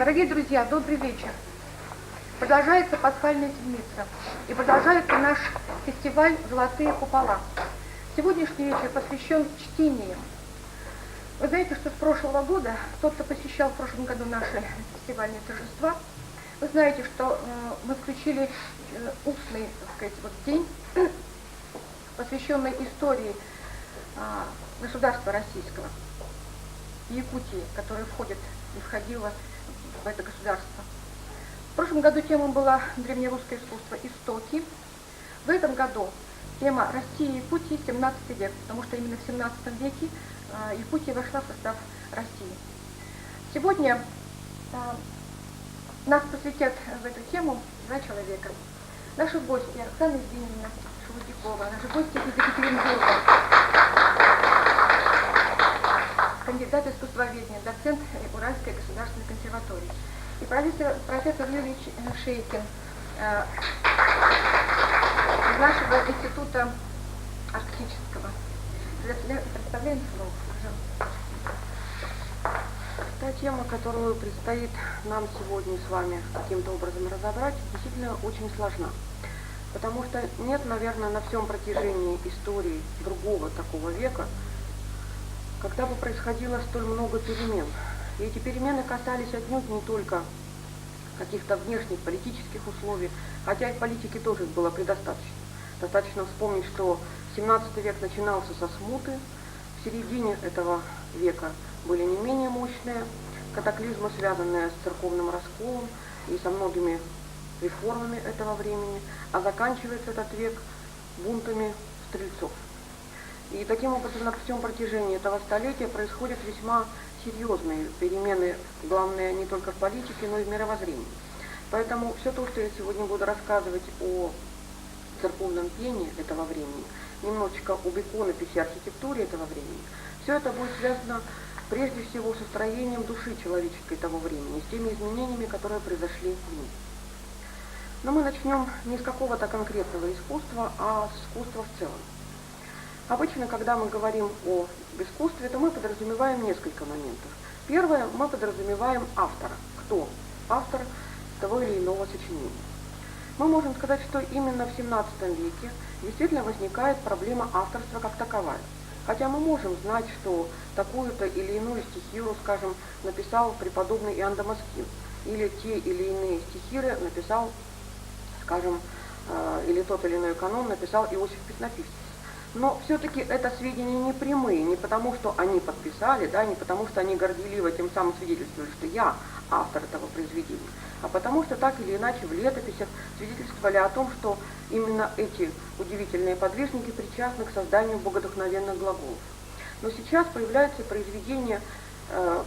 Дорогие друзья, добрый вечер. Продолжается пасхальная седмица и продолжается наш фестиваль «Золотые купола». Сегодняшний вечер посвящен чтениям. Вы знаете, что с прошлого года, тот, кто посещал в прошлом году наши фестивальные торжества, вы знаете, что мы включили устный, так сказать, день, посвященный истории государства российского, Якутии, которая входит и входила в это государство. В прошлом году тема была древнерусское искусство «Истоки». В этом году тема Россия и Якутия 17 век, потому что именно в 17 веке Якутия вошла в состав России. Сегодня нас посвятят в эту тему два человека. Наши гости Оксана Евгеньевна Шелудякова, наши гости из Екатеринбурга, кандидат искусствоведения, доцент Уральской государственной консерватории, и профессор Юрий Шейкин из нашего института арктического. Представляем слово, пожалуйста. Та тема, которую предстоит нам сегодня с вами каким-то образом разобрать, действительно очень сложна. Потому что нет, наверное, на всем протяжении истории другого такого века, когда бы происходило столь много перемен. И эти перемены касались отнюдь не только каких-то внешних политических условий, хотя и в политике тоже их было предостаточно. Достаточно вспомнить, что 17 век начинался со смуты, в середине этого века были не менее мощные катаклизмы, связанные с церковным расколом и со многими реформами этого времени, а заканчивается этот век бунтами стрельцов. И таким образом на всем протяжении этого столетия происходят весьма серьезные перемены, главное не только в политике, но и в мировоззрении. Поэтому все то, что я сегодня буду рассказывать о церковном пении этого времени, немножечко об иконописи, архитектуре этого времени, все это будет связано прежде всего со строением души человеческой того времени, с теми изменениями, которые произошли в ней. Но мы начнем не с какого-то конкретного искусства, а с искусства в целом. Обычно, когда мы говорим о искусстве, то мы подразумеваем несколько моментов. Первое, мы подразумеваем автора. Кто автор того или иного сочинения. Мы можем сказать, что именно в 17 веке действительно возникает проблема авторства как таковая. Хотя мы можем знать, что такую-то или иную стихиру, скажем, написал преподобный Иоанн Дамаскин, или те или иные стихиры написал, скажем, или тот или иной канон написал Иосиф Песнописец. Но все-таки это сведения не прямые, не потому, что они подписали, да, не потому, что они горделиво тем самым свидетельствовали, что я автор этого произведения, а потому что так или иначе в летописях свидетельствовали о том, что именно эти удивительные подвижники причастны к созданию богодухновенных глаголов. Но сейчас появляются произведения,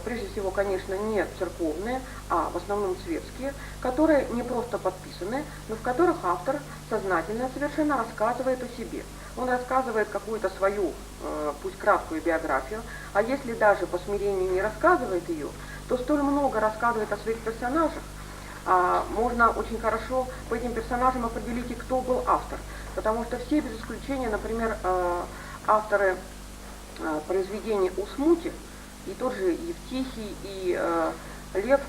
прежде всего, конечно, не церковные, а в основном светские, которые не просто подписаны, но в которых автор сознательно совершенно рассказывает о себе. Он рассказывает какую-то свою, пусть краткую биографию, а если даже по смирению не рассказывает ее, то столь много рассказывает о своих персонажах, можно очень хорошо по этим персонажам определить и кто был автор. Потому что все без исключения, например, авторы произведений о смуте, и тот же Евтихий, и Лев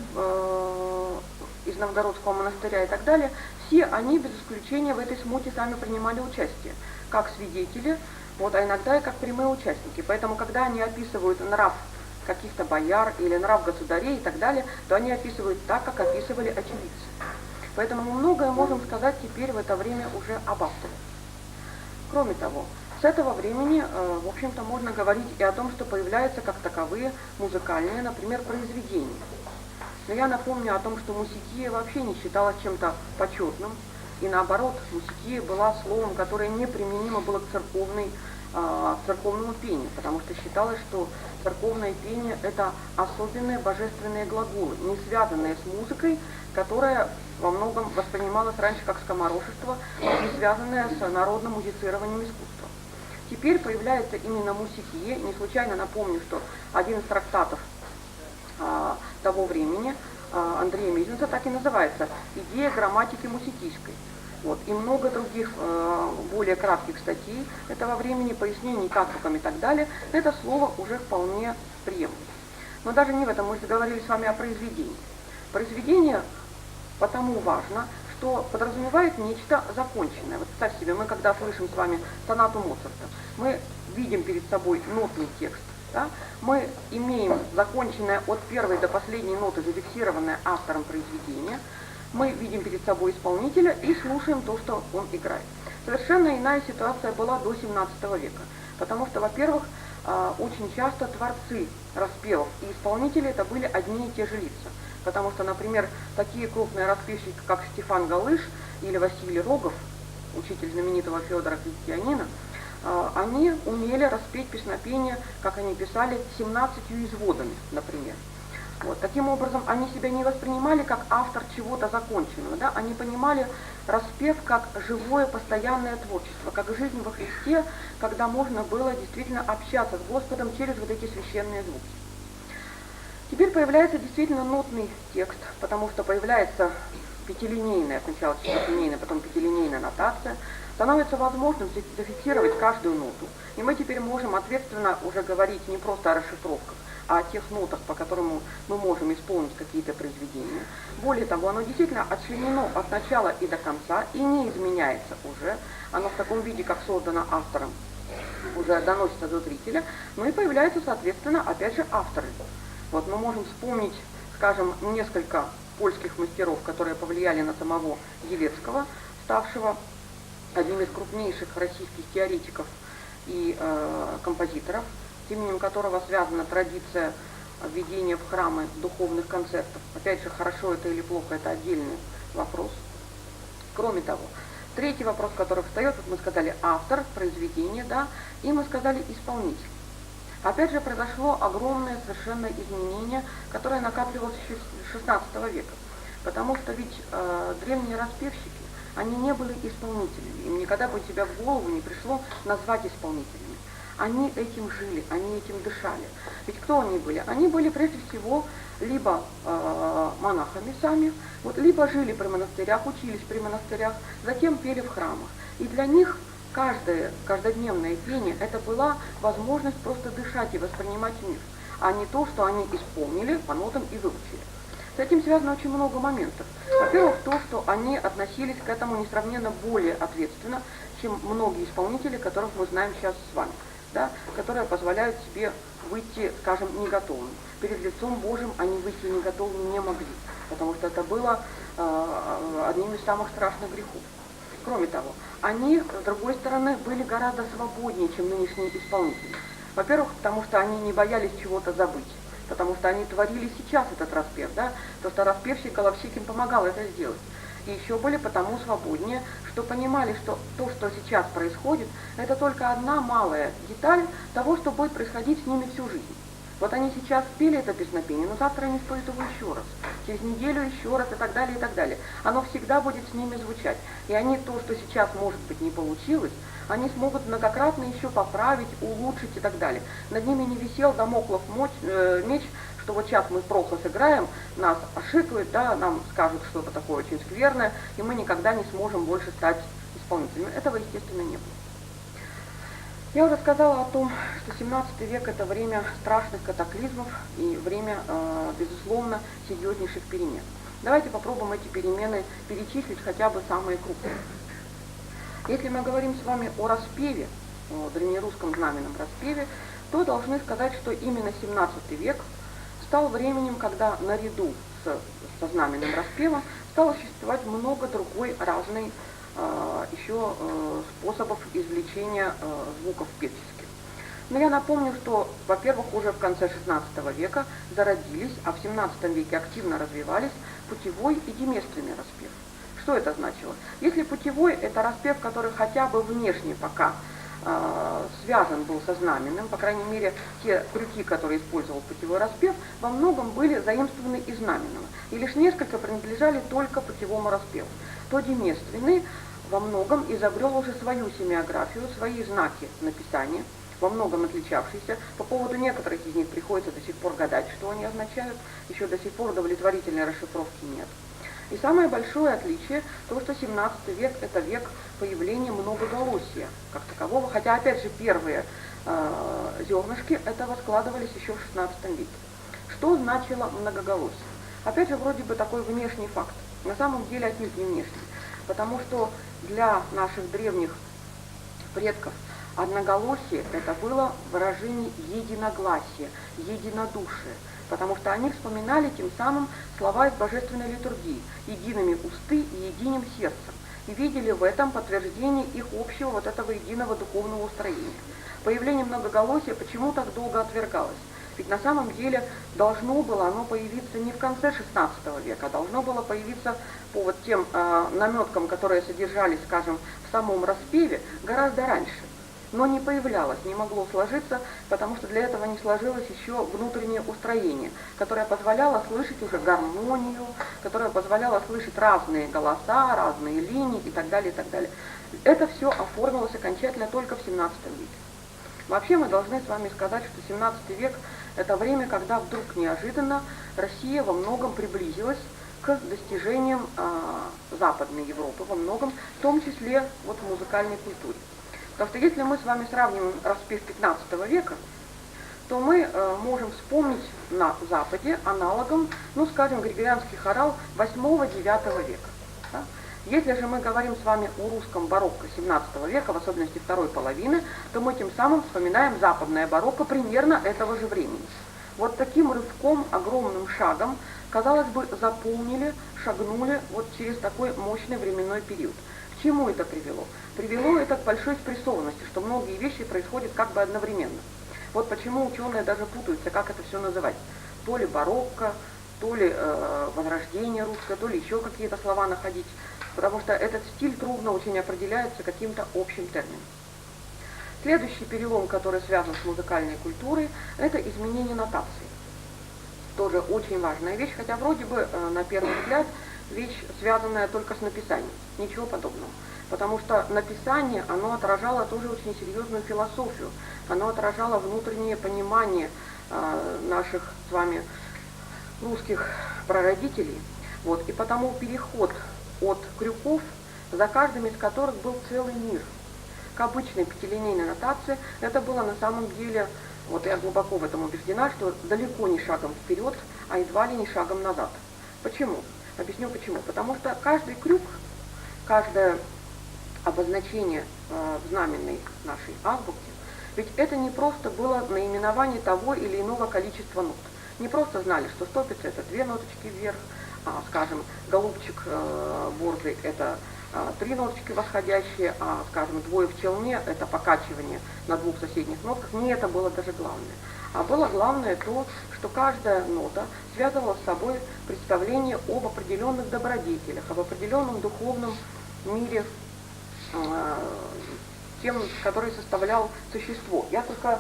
из Новгородского монастыря и так далее, все они без исключения в этой смуте сами принимали участие, как свидетели, а иногда и как прямые участники. Поэтому, когда они описывают нрав каких-то бояр или нрав государей и так далее, то они описывают так, как описывали очевидцы. Поэтому мы многое можем сказать теперь в это время уже об авторе. Кроме того, с этого времени, в общем-то, можно говорить и о том, что появляются как таковые музыкальные, например, произведения. Но я напомню о том, что мусикия вообще не считалась чем-то почетным, и наоборот, мусикия была словом, которое неприменимо было к церковному пению, потому что считалось, что церковное пение – это особенные божественные глаголы, не связанные с музыкой, которая во многом воспринималась раньше как скоморошество, не связанное с народным музицированием искусства. Теперь появляется именно мусикия. Не случайно напомню, что один из трактатов того времени Андрея Мезенца так и называется «Идея грамматики мусикийской». И много других более кратких статей этого времени, пояснений к азбукам и так далее, это слово уже вполне приемлемо. Но даже не в этом, мы же говорили с вами о произведении. Произведение потому важно, что подразумевает нечто законченное. Вот представь себе, мы когда слышим с вами сонату Моцарта, мы видим перед собой нотный текст, да? Мы имеем законченное от первой до последней ноты, зафиксированное автором произведения, мы видим перед собой исполнителя и слушаем то, что он играет. Совершенно иная ситуация была до 17 века, потому что, во-первых, очень часто творцы распевов и исполнители это были одни и те же лица. Потому что, например, такие крупные распевщики, как Стефан Галыш или Василий Рогов, учитель знаменитого Федора Крестьянина, они умели распеть песнопение, как они писали, 17 изводами, например. Вот. Таким образом, они себя не воспринимали как автор чего-то законченного, да? Они понимали распев как живое постоянное творчество, как жизнь во Христе, когда можно было действительно общаться с Господом через вот эти священные звуки. Теперь появляется действительно нотный текст, потому что появляется пятилинейная, сначала четырехлинейная, потом пятилинейная нотация, становится возможным зафиксировать каждую ноту. И мы теперь можем ответственно уже говорить не просто о расшифровках, а о тех нотах, по которым мы можем исполнить какие-то произведения. Более того, оно действительно отчленено от начала и до конца и не изменяется уже. Оно в таком виде, как создано автором, уже доносится до зрителя, ну и появляются, соответственно, опять же, авторы. Вот мы можем вспомнить, скажем, несколько польских мастеров, которые повлияли на самого Елецкого, ставшего одним из крупнейших российских теоретиков и композиторов, с именем которого связана традиция введения в храмы духовных концертов. Опять же, хорошо это или плохо, это отдельный вопрос. Кроме того, третий вопрос, который встает, вот мы сказали автор, произведение, да, и мы сказали исполнитель. Опять же, произошло огромное совершенно изменение, которое накапливалось еще с XVI века. Потому что ведь древние распевщики, они не были исполнителями. Им никогда бы тебе в голову не пришло назвать исполнителями. Они этим жили, они этим дышали. Ведь кто они были? Они были прежде всего либо монахами сами, вот, либо жили при монастырях, учились при монастырях, затем пели в храмах. И для них каждодневное пение – это была возможность просто дышать и воспринимать мир, а не то, что они исполнили по нотам и выучили. С этим связано очень много моментов. Во-первых, то, что они относились к этому несравненно более ответственно, чем многие исполнители, которых мы знаем сейчас с вами, да, которые позволяют себе выйти, скажем, не готовыми. Перед лицом Божьим они выйти не готовыми не могли, потому что это было одним из самых страшных грехов. Кроме того, они, с другой стороны, были гораздо свободнее, чем нынешние исполнители. Во-первых, потому что они не боялись чего-то забыть, потому что они творили сейчас этот распев, да, то, что распевщик, головщик им помогал это сделать. И еще были потому свободнее, что понимали, что то, что сейчас происходит, это только одна малая деталь того, что будет происходить с ними всю жизнь. Вот они сейчас спели это песнопение, но завтра они споют его еще раз, через неделю еще раз и так далее, и так далее. Оно всегда будет с ними звучать. И они то, что сейчас, может быть, не получилось, они смогут многократно еще поправить, улучшить и так далее. Над ними не висел дамоклов меч, что вот сейчас мы плохо сыграем, нас ошикают, да, нам скажут что-то такое очень скверное, и мы никогда не сможем больше стать исполнителями. Этого, естественно, не было. Я уже сказала о том, что 17 век – это время страшных катаклизмов и время, безусловно, серьезнейших перемен. Давайте попробуем эти перемены перечислить, хотя бы самые крупные. Если мы говорим с вами о распеве, о древнерусском знаменном распеве, то должны сказать, что именно 17 век стал временем, когда наряду со знаменным распевом стало существовать много другой разной еще способов извлечения звуков певческих. Но я напомню, что, во-первых, уже в конце XVI века зародились, а в XVII веке активно развивались путевой и деместренный распев. Что это значило? Если путевой – это распев, который хотя бы внешне пока связан был со знаменным, по крайней мере, те крюки, которые использовал путевой распев, во многом были заимствованы из знаменного, и лишь несколько принадлежали только путевому распеву. То деместренный во многом изобрел уже свою семиографию, свои знаки написания, во многом отличавшиеся. По поводу некоторых из них приходится до сих пор гадать, что они означают, еще до сих пор удовлетворительной расшифровки нет. И самое большое отличие – то, что 17 век – это век появления многоголосия как такового, хотя, опять же, первые зернышки этого складывались еще в XVI веке. Что значило многоголосие? Опять же, вроде бы такой внешний факт. На самом деле отнюдь не внешний. Потому что для наших древних предков одноголосие это было выражение единогласия, единодушия. Потому что они вспоминали тем самым слова из божественной литургии, едиными усты и единым сердцем. И видели в этом подтверждение их общего вот этого единого духовного устроения. Появление многоголосия почему так долго отвергалось? Ведь на самом деле должно было оно появиться не в конце XVI века, а должно было появиться по вот тем наметкам, которые содержались, скажем, в самом распеве, гораздо раньше. Но не появлялось, не могло сложиться, потому что для этого не сложилось еще внутреннее устроение, которое позволяло слышать уже гармонию, которое позволяло слышать разные голоса, разные линии и так далее, и так далее. Это все оформилось окончательно только в XVII веке. Вообще мы должны с вами сказать, что XVII век – это время, когда вдруг неожиданно Россия во многом приблизилась к достижениям Западной Европы, во многом, в том числе вот в музыкальной культуре. Потому что если мы с вами сравним распев XV века, то мы можем вспомнить на Западе аналогом, ну скажем, григорианский хорал VIII-IX века. Да? Если же мы говорим с вами о русском барокко XVII века, в особенности второй половины, то мы тем самым вспоминаем западное барокко примерно этого же времени. Вот таким рывком, огромным шагом, казалось бы, заполнили, шагнули вот через такой мощный временной период. К чему это привело? Привело это к большой спрессованности, что многие вещи происходят как бы одновременно. Вот почему ученые даже путаются, как это все называть. То ли барокко, то ли возрождение русское, то ли еще какие-то слова находить. Потому что этот стиль трудно очень определяется каким-то общим термином. Следующий перелом, который связан с музыкальной культурой, это изменение нотации. Тоже очень важная вещь, хотя вроде бы на первый взгляд вещь, связанная только с написанием. Ничего подобного. Потому что написание, оно отражало тоже очень серьезную философию. Оно отражало внутреннее понимание наших с вами русских прародителей. Вот. И потому переход от крюков, за каждым из которых был целый мир, к обычной пятилинейной нотации, это было на самом деле, вот я глубоко в этом убеждена, что далеко не шагом вперед, а едва ли не шагом назад. Почему? Объясню почему. Потому что каждый крюк, каждое обозначение в знаменной нашей азбуке, ведь это не просто было наименование того или иного количества нот. Не просто знали, что стопица это 2 ноточки вверх, а, скажем, голубчик борзый это 3 ноточки восходящие, а, скажем, двое в челне это покачивание на 2 соседних нотках. Не это было даже главное. А было главное то, что каждая нота связывала с собой представление об определенных добродетелях, об определенном духовном мире, тем, который составлял существо. Я только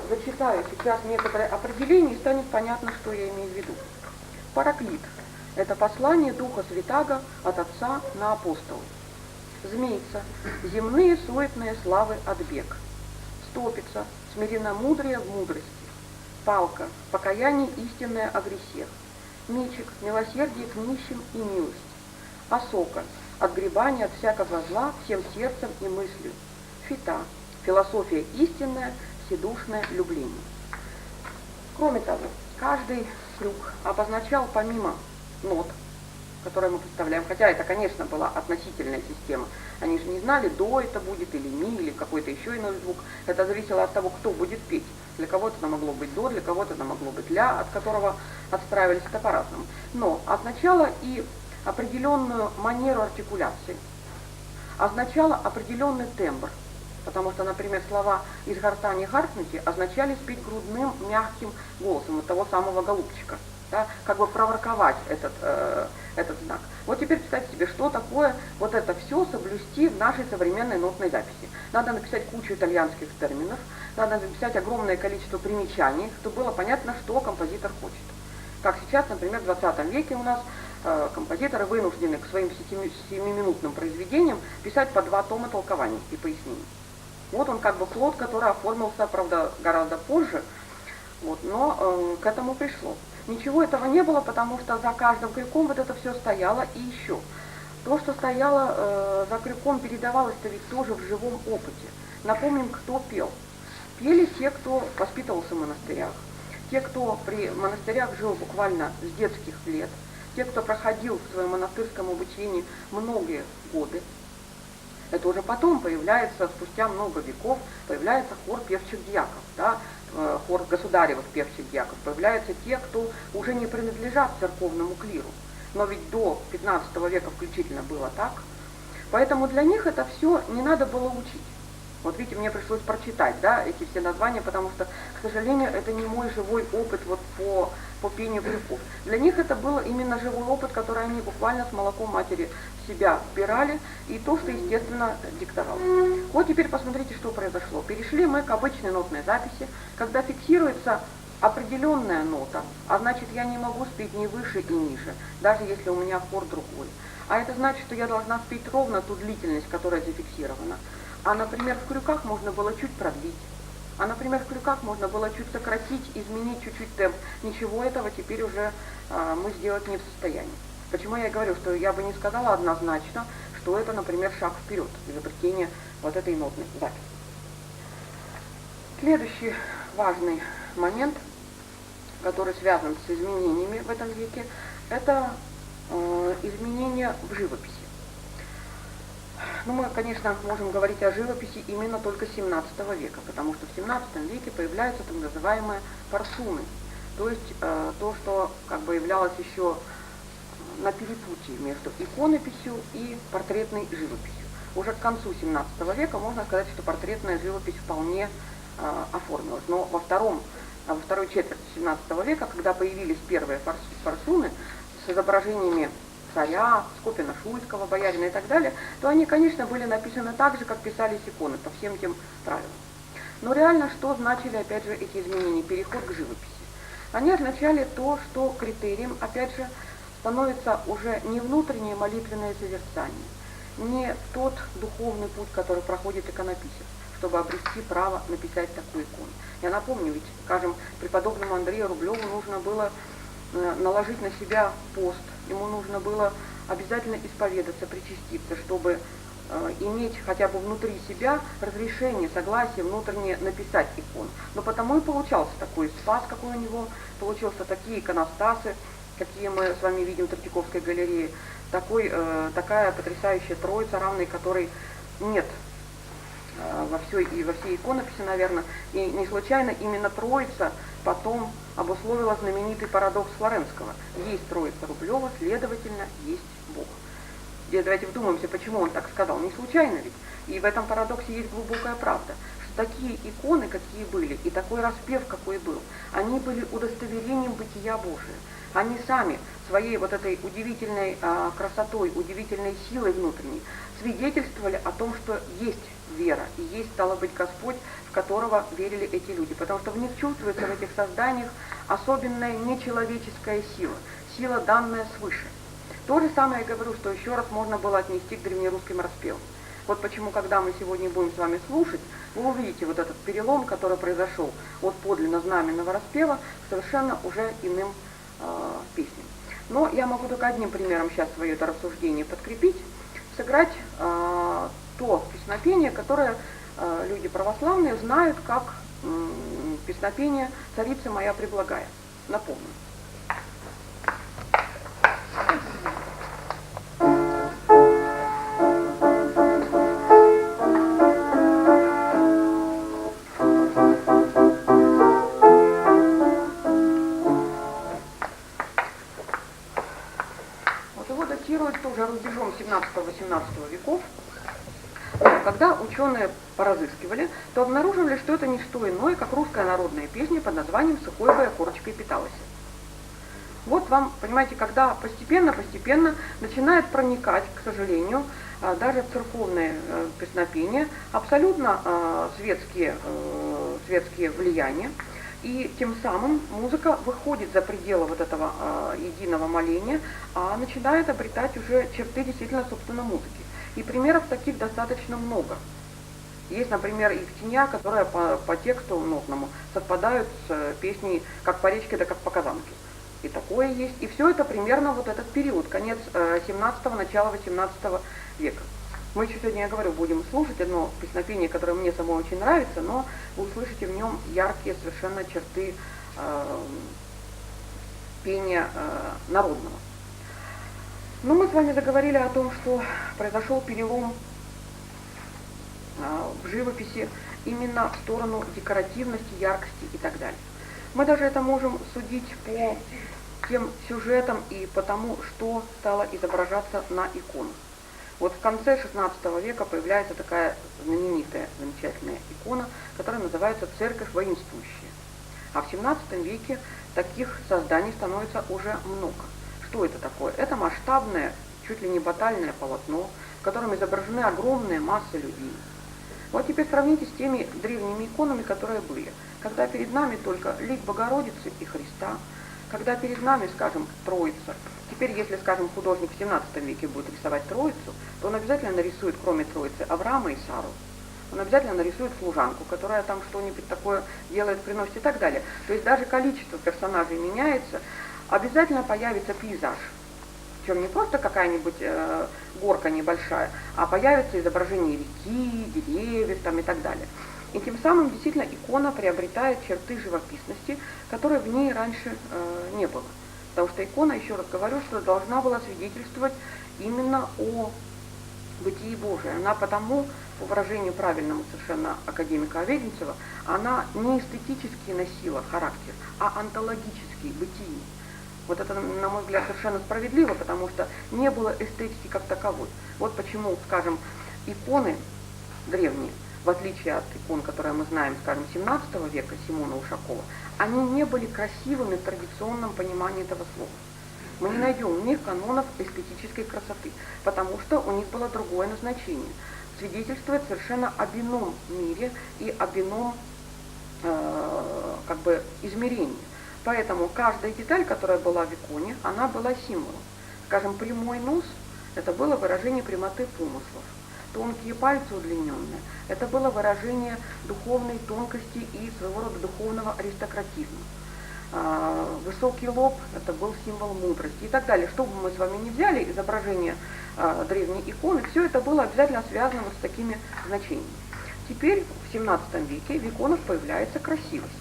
зачитаю сейчас некоторые определения, и станет понятно, что я имею в виду. Параклит – это послание Духа Святаго от Отца на апостолов. Змейца – земные суетные славы отбег. Стопица – смиренномудрие в мудрости. Палка – покаяние истинное о грехах. Мечик – милосердие к нищим и милость. Осока – отгребание от всякого зла всем сердцем и мыслью. Фита – философия истинная, вседушное любление. Кроме того, каждый крюк обозначал помимо нот, которые мы представляем, хотя это, конечно, была относительная система, они же не знали, до это будет или ми, или какой-то еще иной звук, это зависело от того, кто будет петь. Для кого-то это могло быть до, для кого-то это могло быть ля, от которого отстраивались это по-разному. Но означало и определенную манеру артикуляции, означало определенный тембр. Потому что, например, слова «из гортани гаркнути» означали спеть грудным, мягким голосом от того самого голубчика, да, как бы проворковать этот знак. Вот теперь представьте себе, что такое вот это все соблюсти в нашей современной нотной записи. Надо написать кучу итальянских терминов, надо написать огромное количество примечаний, чтобы было понятно, что композитор хочет. Как сейчас, например, в 20 веке у нас композиторы вынуждены к своим 7-минутным произведениям писать по 2 тома толкований и пояснений. Вот он как бы плод, который оформился, правда, гораздо позже, вот, но к этому пришло. Ничего этого не было, потому что за каждым крюком вот это все стояло, и еще. То, что стояло за крюком, передавалось-то ведь тоже в живом опыте. Напомним, кто пел. Пели те, кто воспитывался в монастырях. те, кто при монастырях жил буквально с детских лет, те, кто проходил в своем монастырском обучении многие годы. Это уже потом появляется, спустя много веков, появляется хор певчих дьяков, да, хор государевых певчих дьяков. Появляются те, кто уже не принадлежат церковному клиру. Но ведь до 15 века включительно было так. Поэтому для них это все не надо было учить. Вот видите, мне пришлось прочитать, да, эти все названия, потому что, к сожалению, это не мой живой опыт вот по пению крюков. Для них это был именно живой опыт, который они буквально с молоком матери в себя вбирали, и то, что, естественно, диктовалось. Вот теперь посмотрите, что произошло. Перешли мы к обычной нотной записи, когда фиксируется определенная нота, а значит, я не могу спеть ни выше и ниже, даже если у меня хор другой. А это значит, что я должна спеть ровно ту длительность, которая зафиксирована. А, например, в крюках можно было чуть продлить. А, например, в крюках можно было чуть сократить, изменить чуть-чуть темп. Ничего этого теперь уже мы сделать не в состоянии. Почему я говорю, что я бы не сказала однозначно, что это, например, шаг вперед в изобретении вот этой нотной записи. Следующий важный момент, который связан с изменениями в этом веке, это изменения в живописи. Ну, мы, конечно, можем говорить о живописи именно только 17 века, потому что в 17 веке появляются так называемые парсуны, то есть то, что как бы являлось еще на перепутье между иконописью и портретной живописью. Уже к концу 17 века можно сказать, что портретная живопись вполне оформилась. Но во второй четверти 17 века, когда появились первые парсуны с изображениями царя, Скопина-Шуйского, боярина и так далее, то они, конечно, были написаны так же, как писались иконы, по всем тем правилам. Но реально, что значили, опять же, эти изменения, переход к живописи? Они означали то, что критерием, опять же, становится уже не внутреннее молитвенное созерцание, не тот духовный путь, который проходит иконописец, чтобы обрести право написать такую икону. Я напомню, ведь, скажем, преподобному Андрею Рублеву нужно было наложить на себя пост, ему нужно было обязательно исповедаться, причаститься, чтобы иметь хотя бы внутри себя разрешение, согласие внутреннее написать икону. Но потому и получался такой спас, какой у него, получился такие иконостасы, какие мы с вами видим в Третьяковской галерее, такая потрясающая троица, равной которой нет во всей иконописи, наверное. И не случайно именно троица потом обусловила знаменитый парадокс Флоренского. Есть троица Рублева, следовательно, есть Бог. Здесь давайте вдумаемся, почему он так сказал. Не случайно ведь. И в этом парадоксе есть глубокая правда, что такие иконы, какие были, и такой распев, какой был, они были удостоверением бытия Божия. Они сами своей вот этой удивительной красотой, удивительной силой внутренней свидетельствовали о том, что есть вера, и есть, стало быть, Господь, в которого верили эти люди. Потому что в них чувствуется, в этих созданиях, особенная нечеловеческая сила, сила, данная свыше. То же самое я говорю, что еще раз можно было отнести к древнерусским распевам. Вот почему, когда мы сегодня будем с вами слушать, вы увидите вот этот перелом, который произошел от подлинно знаменного распева к совершенно уже иным песням. Но я могу только одним примером сейчас свое это рассуждение подкрепить, сыграть то песнопение, которое люди православные знают как песнопение «Царица моя преблагая». Напомню. Вот его датируют тоже рубежом 17-18 веков. Когда ученые поразыскивали, то обнаруживали, что это не что иное, как русская народная песня под названием «Сухой бы я корочкой питалась». Вот вам, понимаете, когда постепенно начинает проникать, к сожалению, даже в церковное песнопение абсолютно светские влияния, и тем самым музыка выходит за пределы вот этого единого моления, а начинает обретать уже черты действительно, собственно, музыки. И примеров таких достаточно много. Есть, например, Евтиния, которая по тексту нотному совпадают с песней «Как по речке, да как по казанке». И такое есть. И все это примерно вот этот период, конец 17-го, начало 18 века. Мы еще сегодня, я говорю, будем слушать одно песнопение, которое мне самой очень нравится, но вы услышите в нем яркие совершенно черты пения народного. Но мы с вами заговорили о том, что произошел перелом в живописи именно в сторону декоративности, яркости и так далее. Мы даже это можем судить по тем сюжетам и по тому, что стало изображаться на иконах. Вот в конце XVI века появляется такая знаменитая, замечательная икона, которая называется «Церковь воинствующая». А в XVII веке таких созданий становится уже много. Что это такое? Это масштабное, чуть ли не батальное полотно, в котором изображены огромные массы людей. Вот теперь сравните с теми древними иконами, которые были. Когда перед нами только лик Богородицы и Христа, когда перед нами, скажем, Троица. Теперь, если, скажем, художник в XVII веке будет рисовать Троицу, то он обязательно нарисует, кроме Троицы, Авраама и Сару. Он обязательно нарисует служанку, которая там что-нибудь такое делает, приносит и так далее. То есть даже количество персонажей меняется, обязательно появится пейзаж. Причем не просто какая-нибудь горка небольшая, а появится изображение реки, деревьев там, и так далее. И тем самым действительно икона приобретает черты живописности, которые в ней раньше не было. Потому что икона, еще раз говорю, что должна была свидетельствовать именно о бытии Божия. Она потому, по выражению правильному совершенно академика Оведенцева, она не эстетически носила характер, а онтологический, бытий. Вот это, на мой взгляд, совершенно справедливо, потому что не было эстетики как таковой. Вот почему, скажем, иконы древние, в отличие от икон, которые мы знаем, скажем, XVII века Симона Ушакова, они не были красивыми в традиционном понимании этого слова. Мы не найдем у них канонов эстетической красоты, потому что у них было другое назначение. Свидетельствует совершенно об ином мире и об ином измерении. Поэтому каждая деталь, которая была в иконе, она была символом. Скажем, прямой нос – это было выражение прямоты помыслов. Тонкие пальцы удлиненные – это было выражение духовной тонкости и своего рода духовного аристократизма. Высокий лоб – это был символ мудрости и так далее. Что бы мы с вами ни взяли, изображение древней иконы, все это было обязательно связано вот с такими значениями. Теперь в XVII веке в иконах появляется красивость.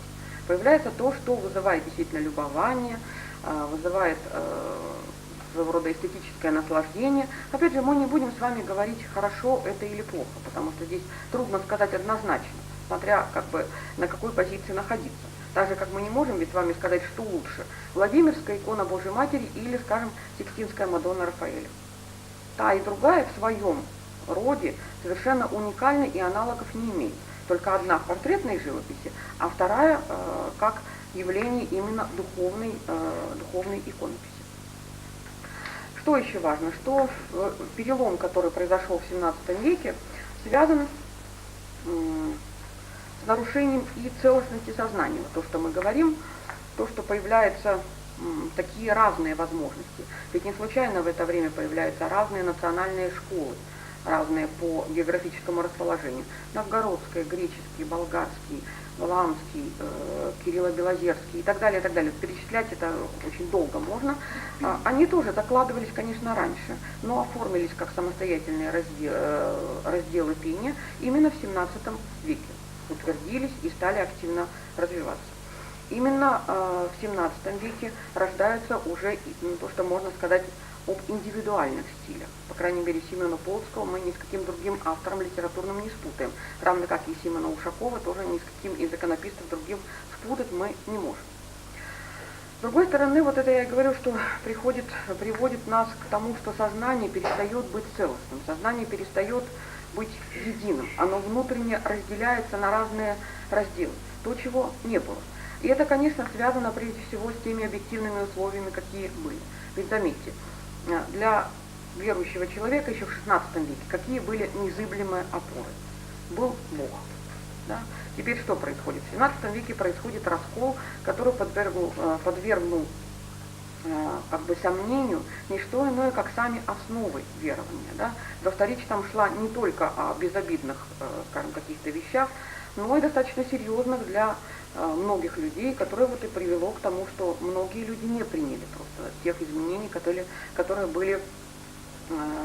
Появляется то, что вызывает действительно любование, вызывает своего рода эстетическое наслаждение. Опять же, мы не будем с вами говорить, хорошо это или плохо, потому что здесь трудно сказать однозначно, смотря на какой позиции находиться. Так же, как мы не можем ведь с вами сказать, что лучше, Владимирская икона Божьей Матери или, скажем, Сикстинская Мадонна Рафаэля. Та и другая в своем роде совершенно уникальны и аналогов не имеет. Только одна в портретной живописи, а вторая как явление именно духовной иконописи. Что еще важно? Что перелом, который произошел в XVII веке, связан с нарушением и целостности сознания. То, что мы говорим, то, что появляются такие разные возможности. Ведь не случайно в это время появляются разные национальные школы, разные по географическому расположению. Новгородская, греческий, болгарский, валаамский, Кирилло-Белозерский и так далее, и так далее. Перечислять это очень долго можно. Они тоже закладывались, конечно, раньше, но оформились как самостоятельные разделы пения именно в XVII веке. Утвердились и стали активно развиваться. Именно в XVII веке рождаются уже то, что можно сказать об индивидуальных стилях. По крайней мере, Семена Полоцкого мы ни с каким другим автором литературным не спутаем. Равно как и Семена Ушакова тоже ни с каким из иконописцев другим спутать мы не можем. С другой стороны, вот это я и говорю, что приводит нас к тому, что сознание перестает быть целостным, сознание перестает быть единым. Оно внутренне разделяется на разные разделы, то, чего не было. И это, конечно, связано прежде всего с теми объективными условиями, какие были. Ведь заметьте, для верующего человека еще в XVI веке какие были незыблемые опоры? Был Бог. Да? Теперь что происходит? В XVII веке происходит раскол, который подвергнул сомнению не что иное, как сами основы верования. Да? Потому что речь там шла не только о безобидных, скажем, каких-то вещах, но и достаточно серьезных для многих людей, которое вот и привело к тому, что многие люди не приняли просто тех изменений, которые были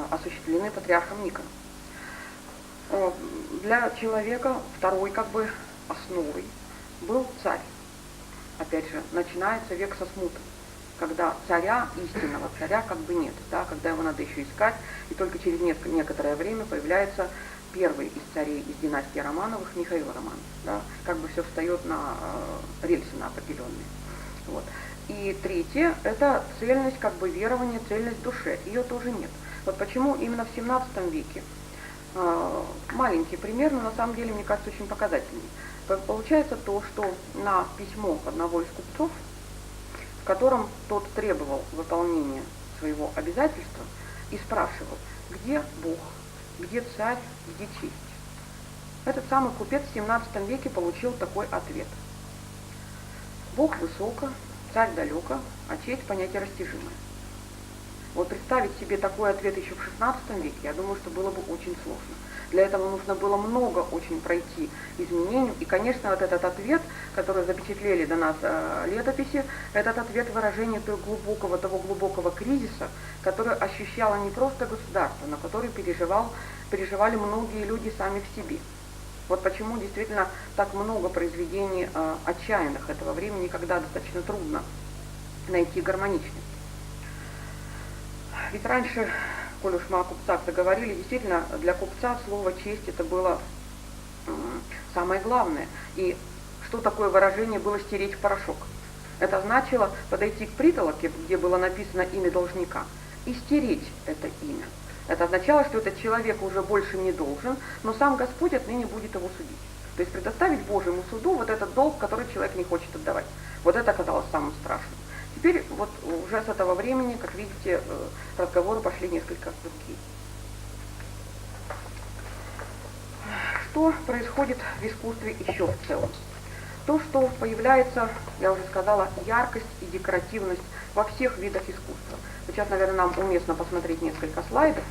осуществлены патриархом Никоном. Для человека второй основой был царь. опять же, начинается век со смуты, когда царя, истинного царя как бы нет, да, когда его надо еще искать, и только через некоторое время появляется первый из царей из династии Романовых, Михаил Романов, да, как бы все встает на рельсы на определенные. Вот. И третье, это цельность, как бы верование, цельность в душе, ее тоже нет. Вот почему именно в 17 веке, маленький пример, но на самом деле, мне кажется, очень показательный. Получается то, что на письмо одного из купцов, в котором тот требовал выполнения своего обязательства и спрашивал, где Бог, где царь, где честь. Этот самый купец в 17 веке получил такой ответ. Бог высоко, царь далеко, а честь понятие растяжимое. Вот представить себе такой ответ еще в 16 веке, я думаю, что было бы очень сложно. Для этого нужно было много очень пройти изменений. И, конечно, вот этот ответ, который запечатлели до нас летописи, этот ответ выражение того глубокого кризиса, который ощущало не просто государство, но который переживали многие люди сами в себе. Вот почему действительно так много произведений отчаянных этого времени, когда достаточно трудно найти гармоничность. Ведь раньше, коль уж мы о купцах заговорили, действительно для купца слово «честь» это было самое главное. И что такое выражение было «стереть в порошок»? Это значило подойти к притолоке, где было написано имя должника, и стереть это имя. Это означало, что этот человек уже больше не должен, но сам Господь отныне будет его судить. То есть предоставить Божьему суду вот этот долг, который человек не хочет отдавать. Вот это оказалось самым страшным. Теперь вот уже с этого времени, как видите, разговоры пошли несколько другие. Что происходит в искусстве еще в целом? То, что появляется, я уже сказала, яркость и декоративность во всех видах искусства. Сейчас, наверное, нам уместно посмотреть несколько слайдов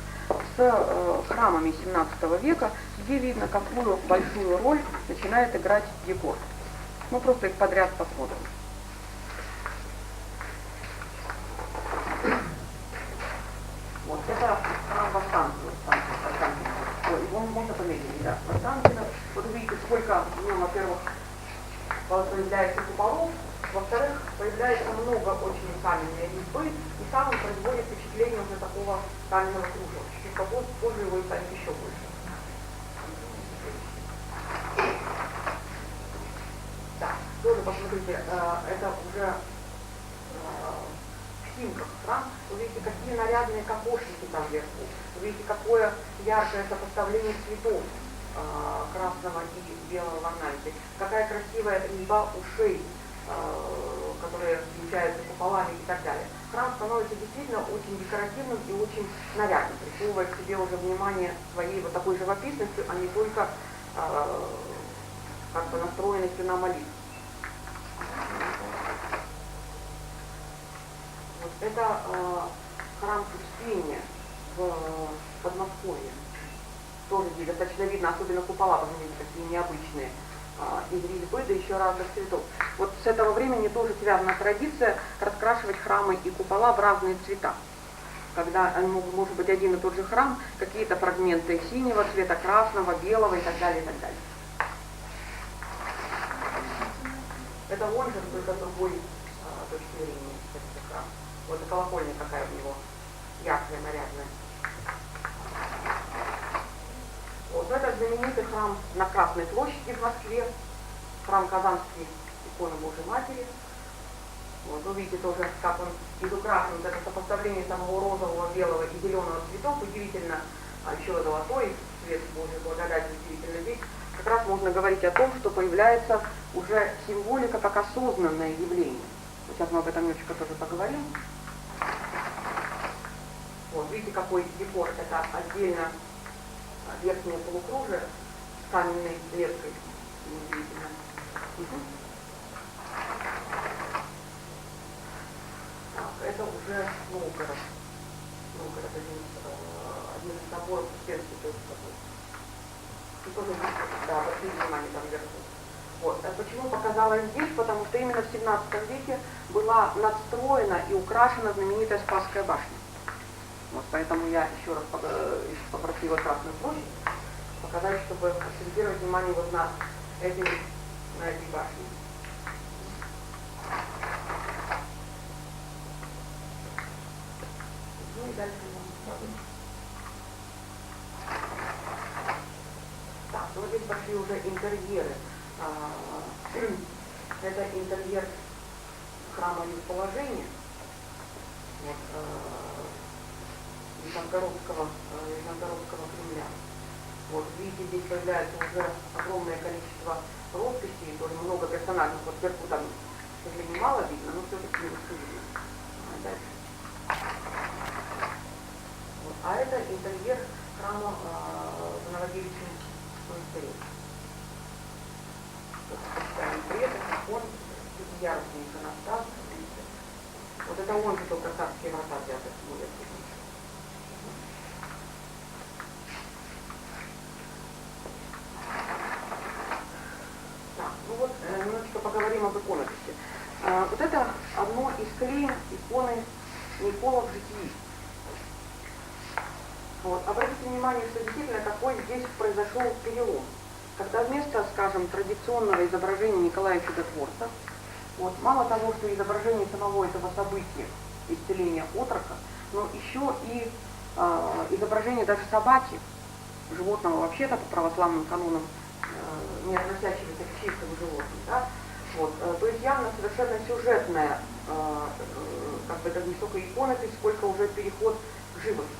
с храмами 17 века, где видно, какую большую роль начинает играть декор. Мы просто их подряд посмотрим. Вот это храм Останкино. Его можно померить, да. Останкино. Вот видите, сколько в нем, во-первых, появляется куполов, во-вторых, появляется много очень каменной резьбы, и сам он производит впечатление уже такого каменного кружева. Чуть позже его и станет еще больше. Да, тоже посмотрите, это уже в Химках храм. Вы видите, какие нарядные кокошники там вверху. Вы видите, какое яркое сопоставление цветов красного и белого в орнаменте. Какая красивая резьба ушей, которые включаются куполами и так далее. Храм становится действительно очень декоративным и очень нарядным, приковывая к себе уже внимание своей вот такой живописностью, а не только как бы настроенностью на молитву. Вот это храм Успения в Подмосковье. Тоже здесь достаточно видно, особенно купола, посмотрите, какие необычные. Из резьбы, да еще разных цветов. Вот с этого времени тоже связана традиция раскрашивать храмы и купола в разные цвета. Когда может быть один и тот же храм, какие-то фрагменты синего цвета, красного, белого и так далее, и так далее. Это он же только с другой точки зрения, этот храм. Вот колокольня какая у него яркая, нарядная. Вот это знаменитый храм на Красной площади в Москве, храм Казанский иконы Божьей Матери. Вот, вы видите тоже, как он изукрашен, вот это сопоставление самого розового, белого и зеленого цветов, удивительно, еще золотой цвет Божьей благодати, удивительно здесь. Как раз можно говорить о том, что появляется уже символика как осознанное явление. Сейчас мы об этом немножечко тоже поговорим. Вот, видите, какой декор, это отдельно верхнее полукружие с каменной леской. Так, это уже Новгород. Новгород один из соборов Успенский тоже такой. И тоже, да, обратите внимание там вверху. Вот. А почему показала здесь? Потому что именно в 17 веке была надстроена и украшена знаменитая Спасская башня. Вот, поэтому я еще раз попросила Красную площадь показать, чтобы акцентировать внимание вот на этой башне. Ну и дальше так, вот здесь пошли уже интерьеры. Это интерьер храма Расположения. Вот, Нижегородского Кремля. Вот, видите, здесь появляется уже огромное количество росписей, тоже много персонажей. Вот сверху там, к сожалению, мало видно, но все-таки видно. Дальше. Вот, а это интерьер храма в Новодевичьем монастыре. Предок, икон, ярусный иконостас. Вот это он же только царские врата взяты более крупнее. Так, ну вот немножечко поговорим об иконописи. Вот это одно из клеен иконы Никола в житии. Вот. Обратите внимание, что действительно какой здесь произошел перелом. Когда вместо, скажем, традиционного изображения Николая Чудотворца, вот, мало того, что изображение самого этого события, исцеления отрока, но еще и изображение даже собаки, животного вообще-то по православным канонам, не относящегося к чистому животному, да? Вот, то есть явно совершенно сюжетная, как бы это не столько иконопись, сколько уже переход к живописи.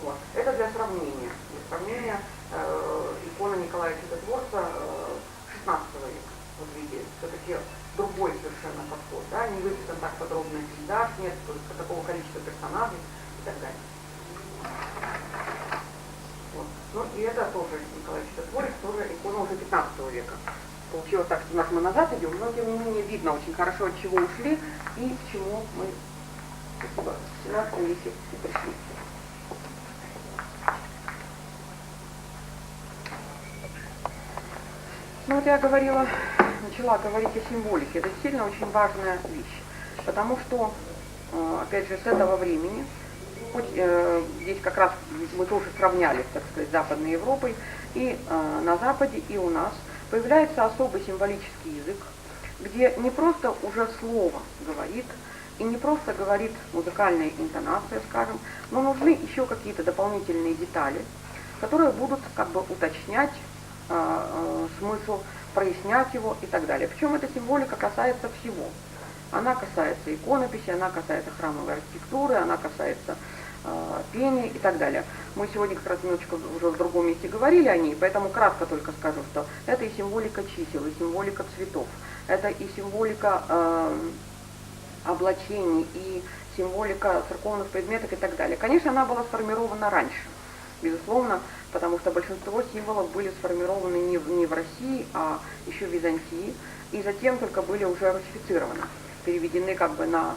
Вот. Это для сравнения. Для сравнения икона Николая Чудотворца 16 века. Вот видите, все-таки другой совершенно подход. Да? Не выписан так подробно пейзаж, нет такого количества персонажей и так далее. Вот. Ну и это тоже Николай Чудотворец, тоже икона уже 15 века. Получилось так, что у нас мы назад идем, но тем не менее видно очень хорошо, от чего ушли и к чему мы в 17 веке пришли. Ну вот я начала говорить о символике. Это действительно очень важная вещь, потому что, опять же, с этого времени, хоть здесь как раз мы тоже сравняли, так сказать, с Западной Европой, и на Западе, и у нас появляется особый символический язык, где не просто уже слово говорит, и не просто говорит музыкальная интонация, скажем, но нужны еще какие-то дополнительные детали, которые будут как бы уточнять смысл, прояснять его и так далее. Причем эта символика касается всего. Она касается иконописи, она касается храмовой архитектуры, она касается пения и так далее. Мы сегодня как раз немножечко уже в другом месте говорили о ней, поэтому кратко только скажу, что это и символика чисел, и символика цветов, это и символика облачений, и символика церковных предметов и так далее. Конечно, она была сформирована раньше, безусловно, потому что большинство символов были сформированы не в России, а еще в Византии, и затем только были уже русифицированы, переведены как бы на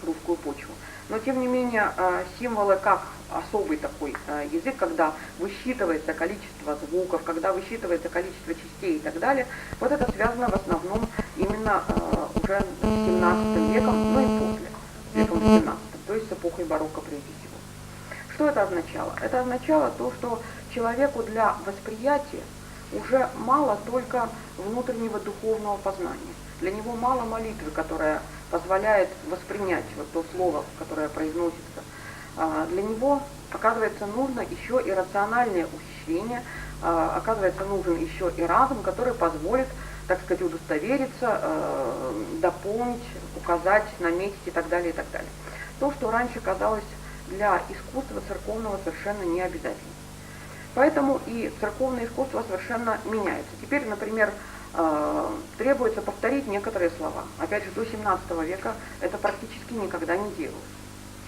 русскую почву. Но тем не менее символы как особый такой язык, когда высчитывается количество звуков, когда высчитывается количество частей и так далее, вот это связано в основном именно уже с 17 веком, ну и после, веком 17, то есть с эпохой барокко прежде всего. Что это означало? Это означало то, что человеку для восприятия уже мало только внутреннего духовного познания. Для него мало молитвы, которая позволяет воспринять вот то слово, которое произносится. Для него, оказывается, нужно еще и рациональное ухищрение, оказывается, нужен еще и разум, который позволит, так сказать, удостовериться, дополнить, указать, наметить и так далее, и так далее. То, что раньше казалось для искусства церковного совершенно не обязательно. Поэтому и церковное искусство совершенно меняется. Теперь, например, требуется повторить некоторые слова. Опять же, до 17 века это практически никогда не делалось.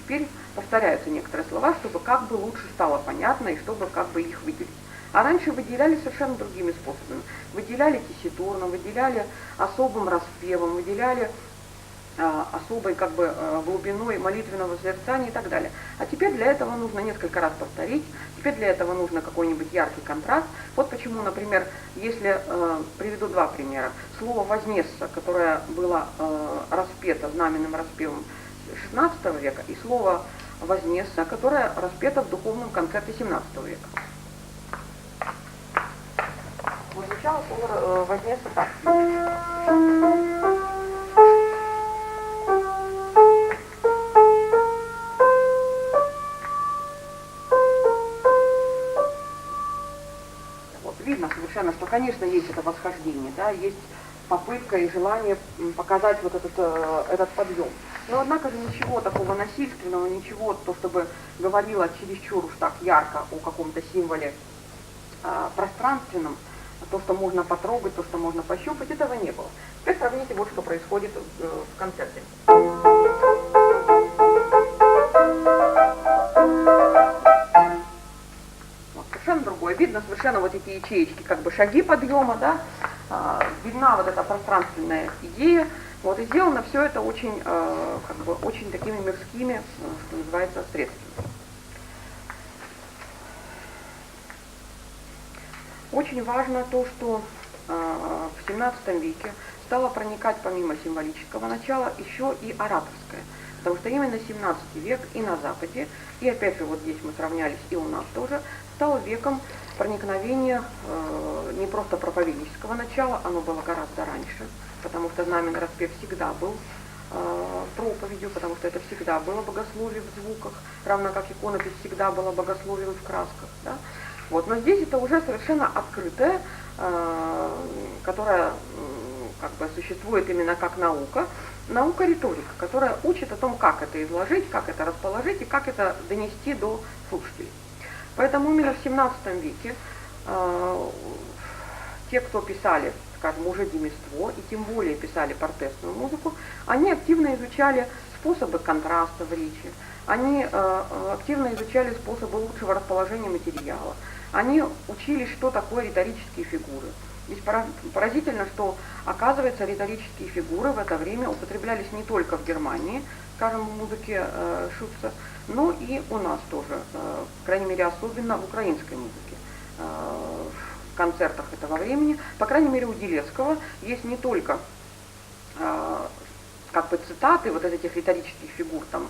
Теперь повторяются некоторые слова, чтобы как бы лучше стало понятно и чтобы как бы их выделить. А раньше выделяли совершенно другими способами. Выделяли тесситурно, выделяли особым распевом, выделяли особой как бы глубиной молитвенного созерцания и так далее. А теперь для этого нужно несколько раз повторить, теперь для этого нужно какой-нибудь яркий контраст. Вот почему, например, если, приведу два примера, слово «вознесся», которое было распето знаменным распевом XVI века, и слово «вознесся», которое распето в духовном концерте XVII века. Вот звучало слово «вознесся» так. конечно, есть это восхождение, да, есть попытка и желание показать вот этот подъем. Но однако же ничего такого насильственного, ничего, то, чтобы говорило чересчур уж так ярко о каком-то символе пространственном, то, что можно потрогать, то, что можно пощупать, этого не было. Теперь сравните вот, что происходит в концерте. Вот, совершенно другое. Видно совершенно вот эти ячеечки, как бы шаги подъема, да, видна вот эта пространственная идея. Вот, и сделано все это очень, как бы, очень такими мирскими, что называется, средствами. Очень важно то, что в XVII веке стало проникать помимо символического начала еще и ораторское. Потому что именно XVII век и на Западе, и опять же вот здесь мы сравнялись и у нас тоже, стал веком проникновения не просто проповеднического начала, оно было гораздо раньше, потому что знаменный распев всегда был проповедью, потому что это всегда было богословие в звуках, равно как иконопись всегда была богословием в красках. Да? Вот, но здесь это уже совершенно открытое, которая как бы существует именно как наука риторика, которая учит о том, как это изложить, как это расположить и как это донести до слушателей. Поэтому именно в XVII веке те, кто писали, скажем, уже демество и тем более писали портесную музыку, они активно изучали способы контраста в речи, они активно изучали способы лучшего расположения материала, они учились, что такое риторические фигуры. Здесь поразительно, что, оказывается, риторические фигуры в это время употреблялись не только в Германии, скажем, в музыке Шутца, но и у нас тоже, по крайней мере, особенно в украинской музыке, в концертах этого времени. По крайней мере, у Делецкого есть не только как бы цитаты вот из этих риторических фигур, там,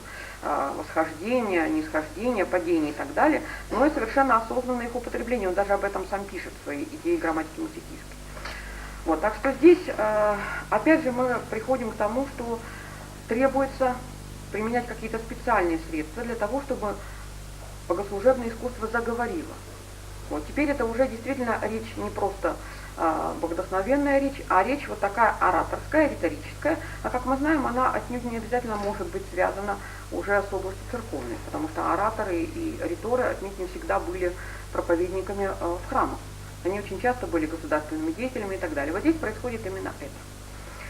восхождения, нисхождения, падения и так далее, но и совершенно осознанное их употребление. Он даже об этом сам пишет в своей идее грамматики музыкистской. Вот, так что здесь, опять же, мы приходим к тому, что требуется применять какие-то специальные средства для того, чтобы богослужебное искусство заговорило. Вот, теперь это уже действительно речь не просто богодухновенная речь, а речь вот такая ораторская, риторическая, а как мы знаем, она отнюдь не обязательно может быть связана уже с областью церковной, потому что ораторы и риторы отнюдь не всегда были проповедниками в храмах. Они очень часто были государственными деятелями и так далее. Вот здесь происходит именно это.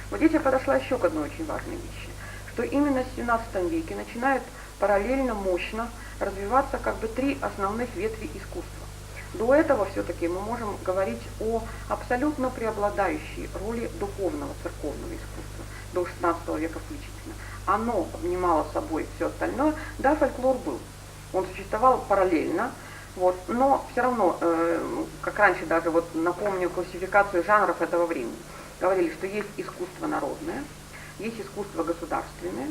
Вот здесь я подошла еще к одной очень важной вещи, что именно в XVII веке начинает параллельно, мощно развиваться как бы три основных ветви искусства. До этого все-таки мы можем говорить о абсолютно преобладающей роли духовного церковного искусства до XVI века включительно. Оно обнимало собой все остальное. Да, фольклор был, он существовал параллельно, вот, но все равно, как раньше даже, вот напомню классификацию жанров этого времени, говорили, что есть искусство народное, есть искусство государственное,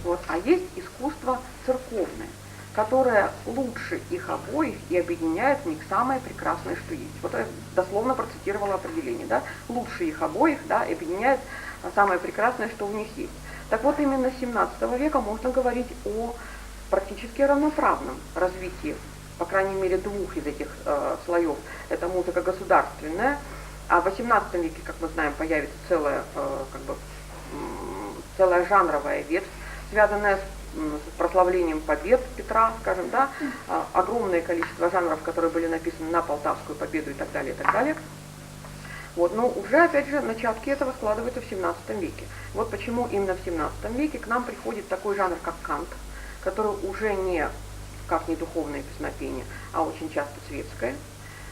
вот, а есть искусство церковное, которая лучше их обоих и объединяет в них самое прекрасное, что есть. Вот я дословно процитировала определение, да, лучше их обоих, да, объединяет самое прекрасное, что в них есть. Так вот, именно с XVII века можно говорить о практически равноправном развитии, по крайней мере, двух из этих слоев. Это музыка государственная, а в XVIII веке, как мы знаем, появится целая, как бы, целая жанровая ветвь, связанная с прославлением побед Петра, скажем, да, огромное количество жанров, которые были написаны на Полтавскую победу и так далее, и так далее. Вот, но уже, опять же, начатки этого складываются в XVII веке. Вот почему именно в XVII веке к нам приходит такой жанр, как кант, который уже не как не духовное песнопение, а очень часто светское.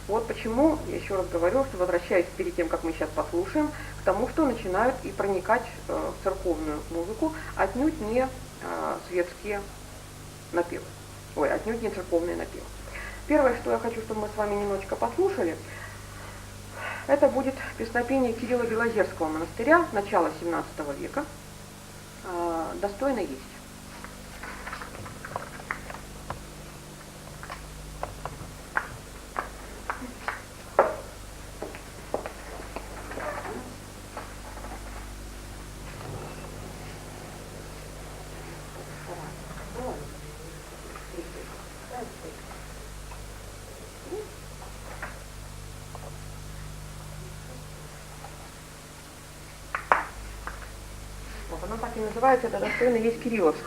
Вот почему, я еще раз говорю, что возвращаясь перед тем, как мы сейчас послушаем, к тому, что начинают и проникать в церковную музыку отнюдь не светские напевы, отнюдь не церковные напевы. Первое, что я хочу, чтобы мы с вами немножечко послушали, это будет песнопение Кирилла Белозерского монастыря начала XVII века «Достойно есть». Она так и называется, это достойно есть Кирилловская.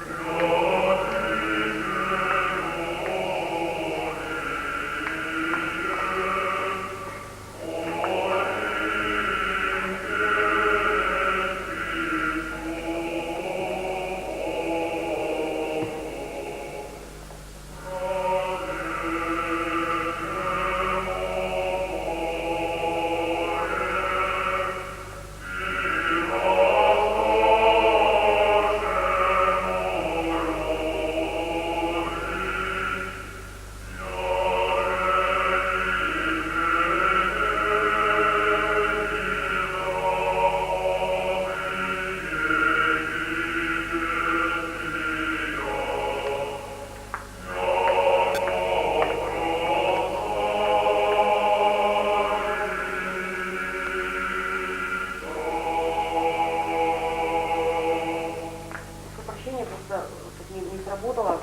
Не сработала,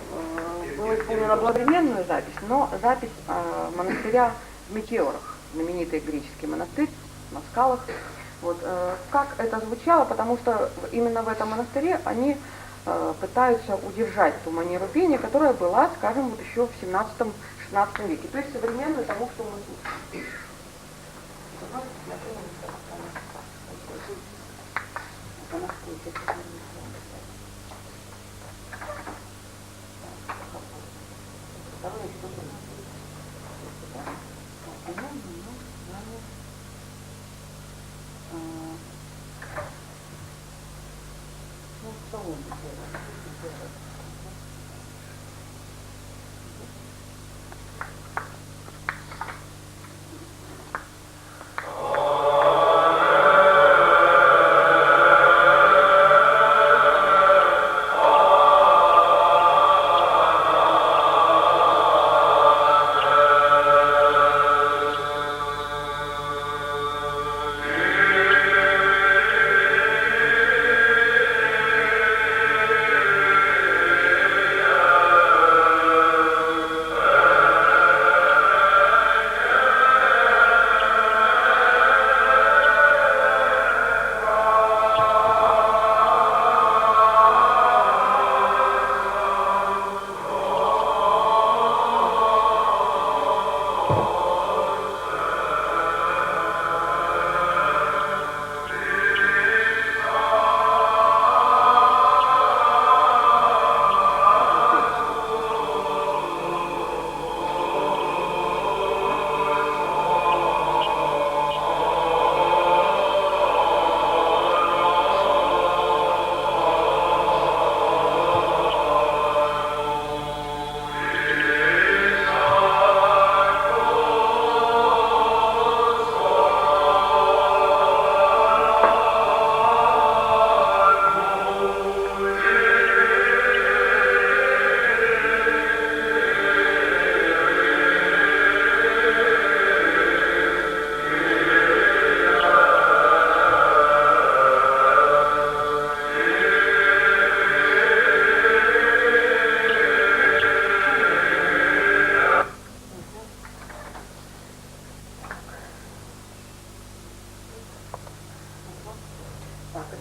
была исполнена одновременную запись, но запись монастыря в Метеорах, знаменитый греческий монастырь на скалах. Вот, как это звучало, потому что именно в этом монастыре они пытаются удержать ту манеру пения, которая была, скажем, вот еще в 17-16 веке, то есть современную тому, что мы слушаем.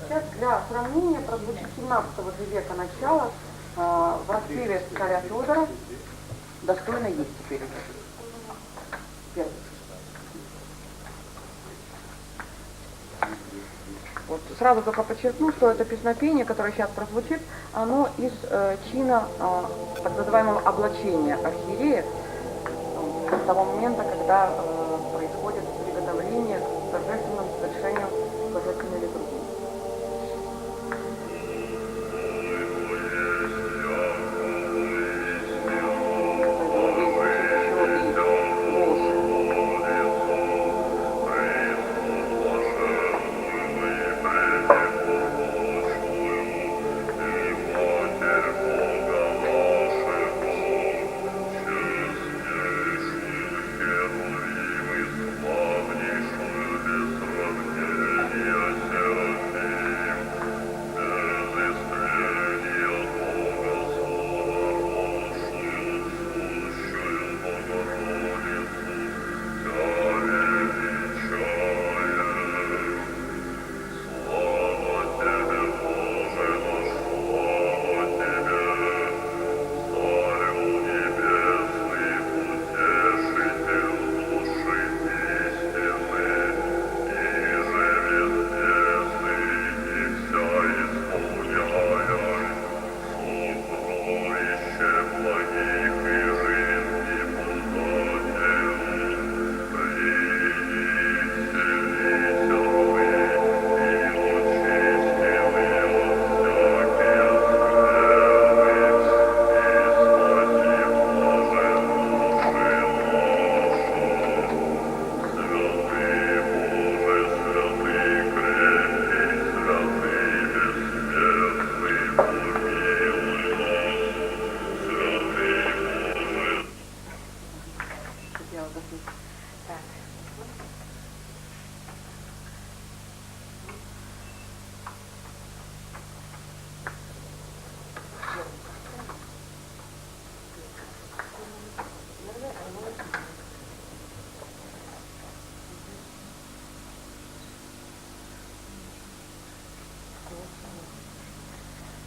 Сейчас для сравнения прозвучит 17 века начала в распеве царя Федора «Достойно есть теперь». Первый. Вот, сразу только подчеркну, что это песнопение, которое сейчас прозвучит, оно из чина так называемого облачения архиерея, с того момента, когда происходит приготовление к торжественному совершению божественной литургии. Славнейшую без сравнения.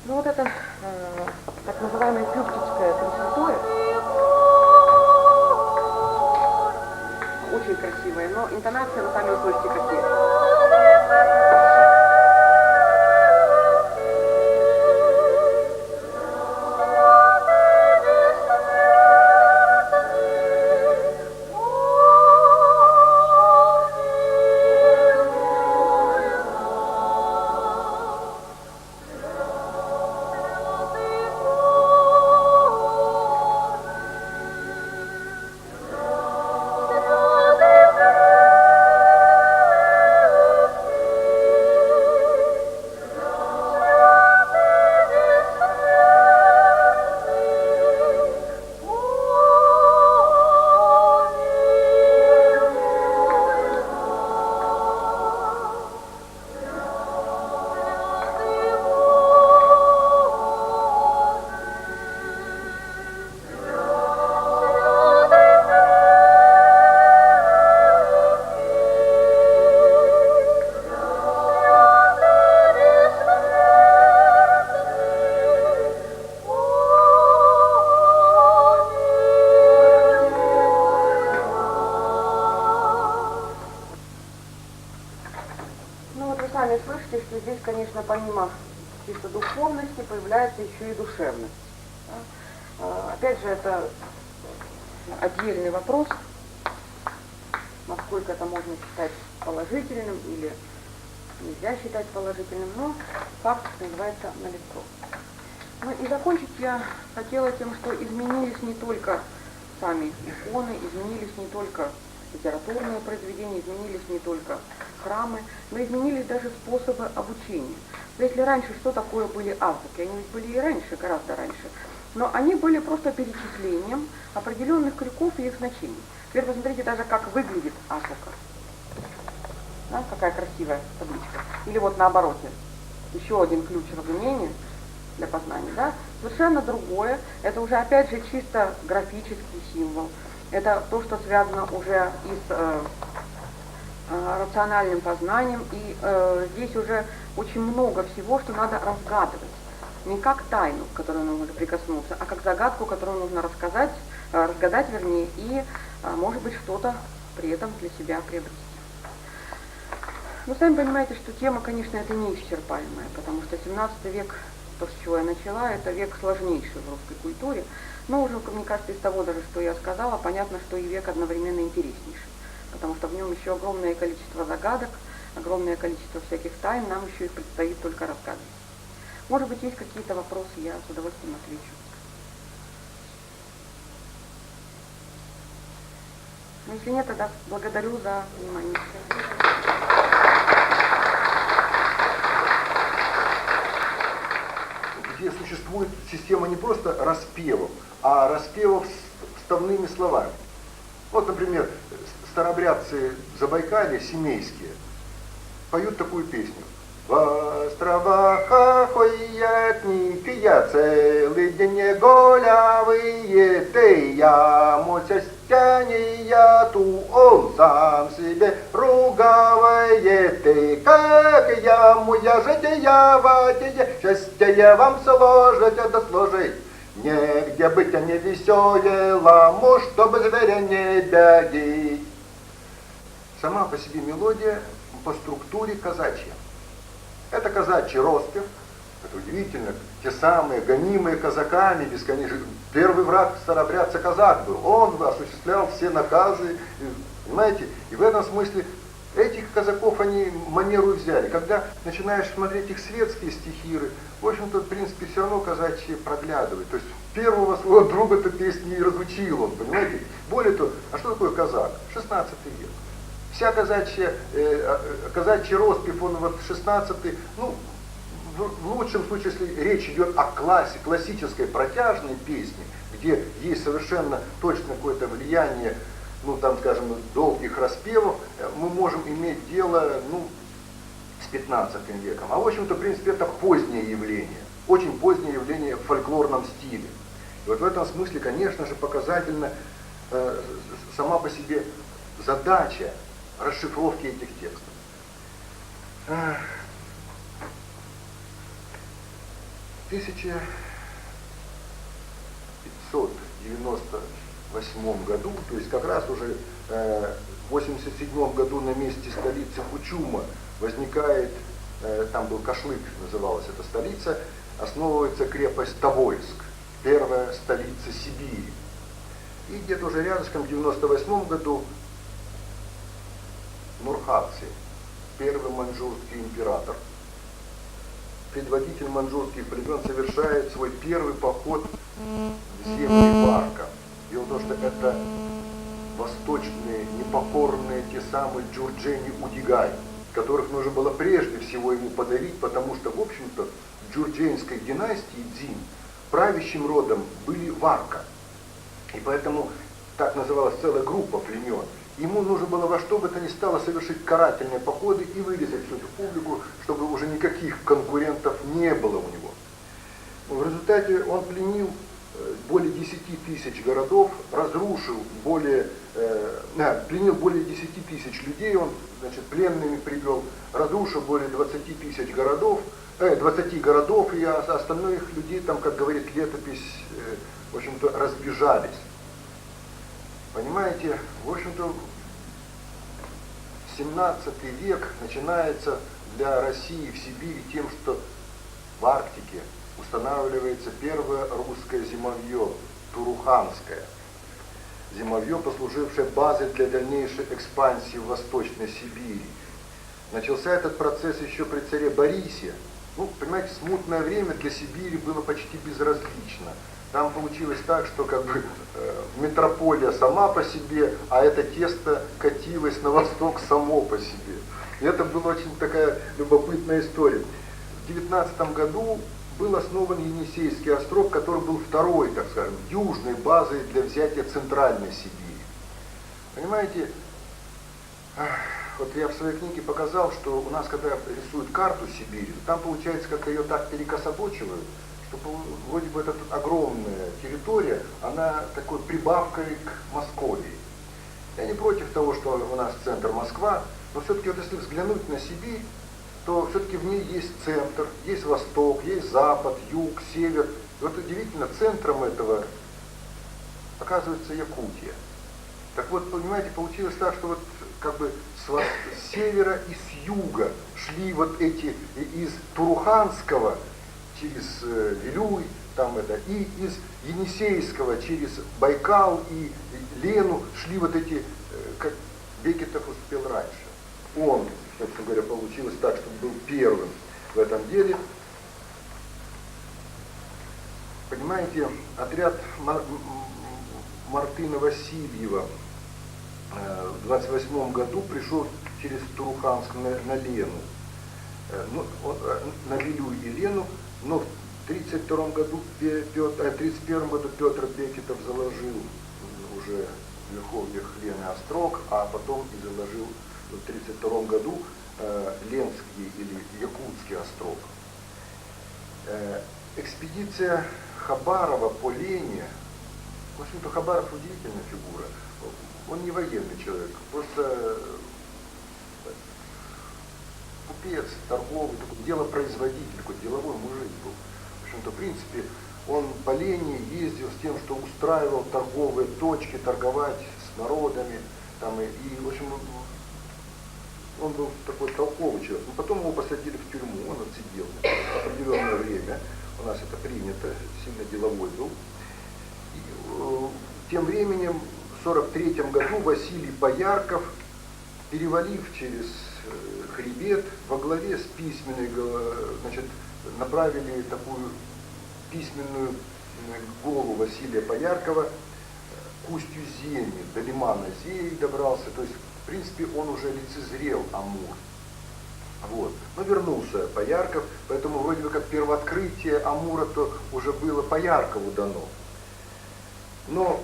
Ну вот это так называемая пюктицкая консерватория, очень красивая, но интонация, вы сами услышите, какие. Ну вот вы сами слышите, что здесь, конечно, помимо чисто духовности появляется еще и душевность. Да? Опять же, это отдельный вопрос, насколько это можно считать положительным или нельзя считать положительным, но факт называется налицо. Ну и закончить я хотела тем, что изменились не только сами иконы, изменились не только литературные произведения, изменились не только храмы, но изменились даже способы обучения. Если раньше что такое были азбуки, они ведь были и раньше, гораздо раньше, но они были просто перечислением определенных крюков и их значений. Теперь посмотрите даже, как выглядит азбука. Да, какая красивая табличка. Или вот на обороте. Еще один ключ разумения для познания. Да? Совершенно другое. Это уже опять же чисто графический символ. Это то, что связано уже и с рациональным познанием. И здесь уже очень много всего, что надо разгадывать. Не как тайну, к которой нужно прикоснуться, а как загадку, которую нужно разгадать, вернее, и, может быть, что-то при этом для себя приобрести. Но сами понимаете, что тема, конечно, это неисчерпаемая, потому что 17 век, то, с чего я начала, это век сложнейший в русской культуре. Но уже, мне кажется, из того даже, что я сказала, понятно, что и век одновременно интереснейший, потому что в нем еще огромное количество загадок, огромное количество всяких тайн, нам еще их предстоит только разгадывать. Может быть, есть какие-то вопросы, я с удовольствием отвечу. Но если нет, тогда благодарю за внимание. Где существует система не просто распевов, а распевов с вставными словами. Вот, например, старообрядцы Забайкалья, семейские, поют такую песню. В островах охуятники, целый день голявые, ты я муцастяния, ту он сам себе ругавые, ты как я муя жития ватие, счастье вам сложить, да сложить. Негде быть не веселому, чтобы зверя не бягить. Сама по себе мелодия по структуре казачья. Это казачий роспев, это удивительно, те самые гонимые казаками бесконечно. Первый враг старообрядца казак был, он осуществлял все наказы, понимаете, и в этом смысле этих казаков они манеру взяли. Когда начинаешь смотреть их светские стихиры, в общем-то, в принципе, все равно казачьи проглядывают. То есть первого своего друга-то песни и разучил он, понимаете. Более того, а что такое казак? 16 век. Вся казачий роспев, он вот 16-й, ну, в лучшем случае, если речь идет о классической протяжной песне, где есть совершенно точно какое-то влияние, ну, там, скажем, долгих распевов, мы можем иметь дело, ну, с 15 веком. А, в общем-то, в принципе, это позднее явление, очень позднее явление в фольклорном стиле. И вот в этом смысле, конечно же, показательна сама по себе задача расшифровки этих текстов. В 1598 году, то есть как раз уже в 87 году на месте столицы Кучума возникает, там был Кашлык, называлась эта столица, основывается крепость Тобольск, первая столица Сибири. И где-то уже рядышком в 98 году Нурхадзе, первый маньчжурский император, предводитель маньчжурских племен, совершает свой первый поход в земли Варка. Дело в том, что это восточные, непокорные, те самые Джурджени Удигай, которых нужно было прежде всего ему подавить, потому что, в общем-то, в джурдженской династии Дзин правящим родом были Варка. И поэтому так называлась целая группа племен. Ему нужно было во что бы то ни стало совершить карательные походы и вырезать всю эту публику, чтобы уже никаких конкурентов не было у него. В результате он пленил более 10 тысяч городов, разрушил пленил более 10 тысяч людей, он, значит, пленными привел, разрушил более 20 тысяч городов, 20 городов, и остальных людей, там, как говорит летопись, в общем-то, разбежались. Понимаете, в общем-то, 17 век начинается для России в Сибири тем, что в Арктике устанавливается первое русское зимовье, Туруханское. Зимовье, послужившее базой для дальнейшей экспансии в Восточной Сибири. Начался этот процесс еще при царе Борисе. Ну, понимаете, смутное время для Сибири было почти безразлично. Там получилось так, что как бы метрополия сама по себе, а это тесто катилось на восток само по себе. И это была очень такая любопытная история. В 19 году был основан Енисейский остров, который был второй, так скажем, южной базой для взятия Центральной Сибири. Понимаете, вот я в своей книге показал, что у нас, когда рисуют карту Сибири, там получается, как ее так перекособочивают, что вроде бы эта огромная территория, она такой прибавкой к Московии. Я не против того, что у нас центр Москва, но все-таки вот если взглянуть на Сибирь, то все-таки в ней есть центр, есть восток, есть запад, юг, север. И вот удивительно, центром этого оказывается Якутия. Так вот, понимаете, получилось так, что вот как бы с севера и с юга шли вот эти из Туруханского через Вилюй, там это, и из Енисейского через Байкал и Лену шли вот эти, как Бекетов успел раньше. Он, собственно говоря, получилось так, что был первым в этом деле. Понимаете, отряд Мартына Васильева в 28 году пришел через Туруханск на Лену, на Вилюй и Лену, но в 31 году Петр Бекетов заложил уже в верховьях Лены острог, а потом и заложил в 1932 году Ленский или Якутский острог. Экспедиция Хабарова по Лене, в общем-то, Хабаров удивительная фигура. Он не военный человек, просто купец, торговый, такой делопроизводитель, такой деловой мужик был. В общем-то, в принципе, он по Лене ездил с тем, что устраивал торговые точки, торговать с народами. Там, и в общем, он был такой толковый человек. Но потом его посадили в тюрьму, он отсидел определенное время. У нас это принято, сильно деловой был. И, тем временем, в 1943 году Василий Боярков, перевалив через хребет, во главе с письменной, значит, направили такую письменную голову Василия Бояркова к устью Зени, до лимана Зеи добрался, то есть, в принципе, он уже лицезрел Амур. Вот. Но вернулся Боярков, поэтому вроде бы как первооткрытие Амура-то уже было Бояркову дано. Но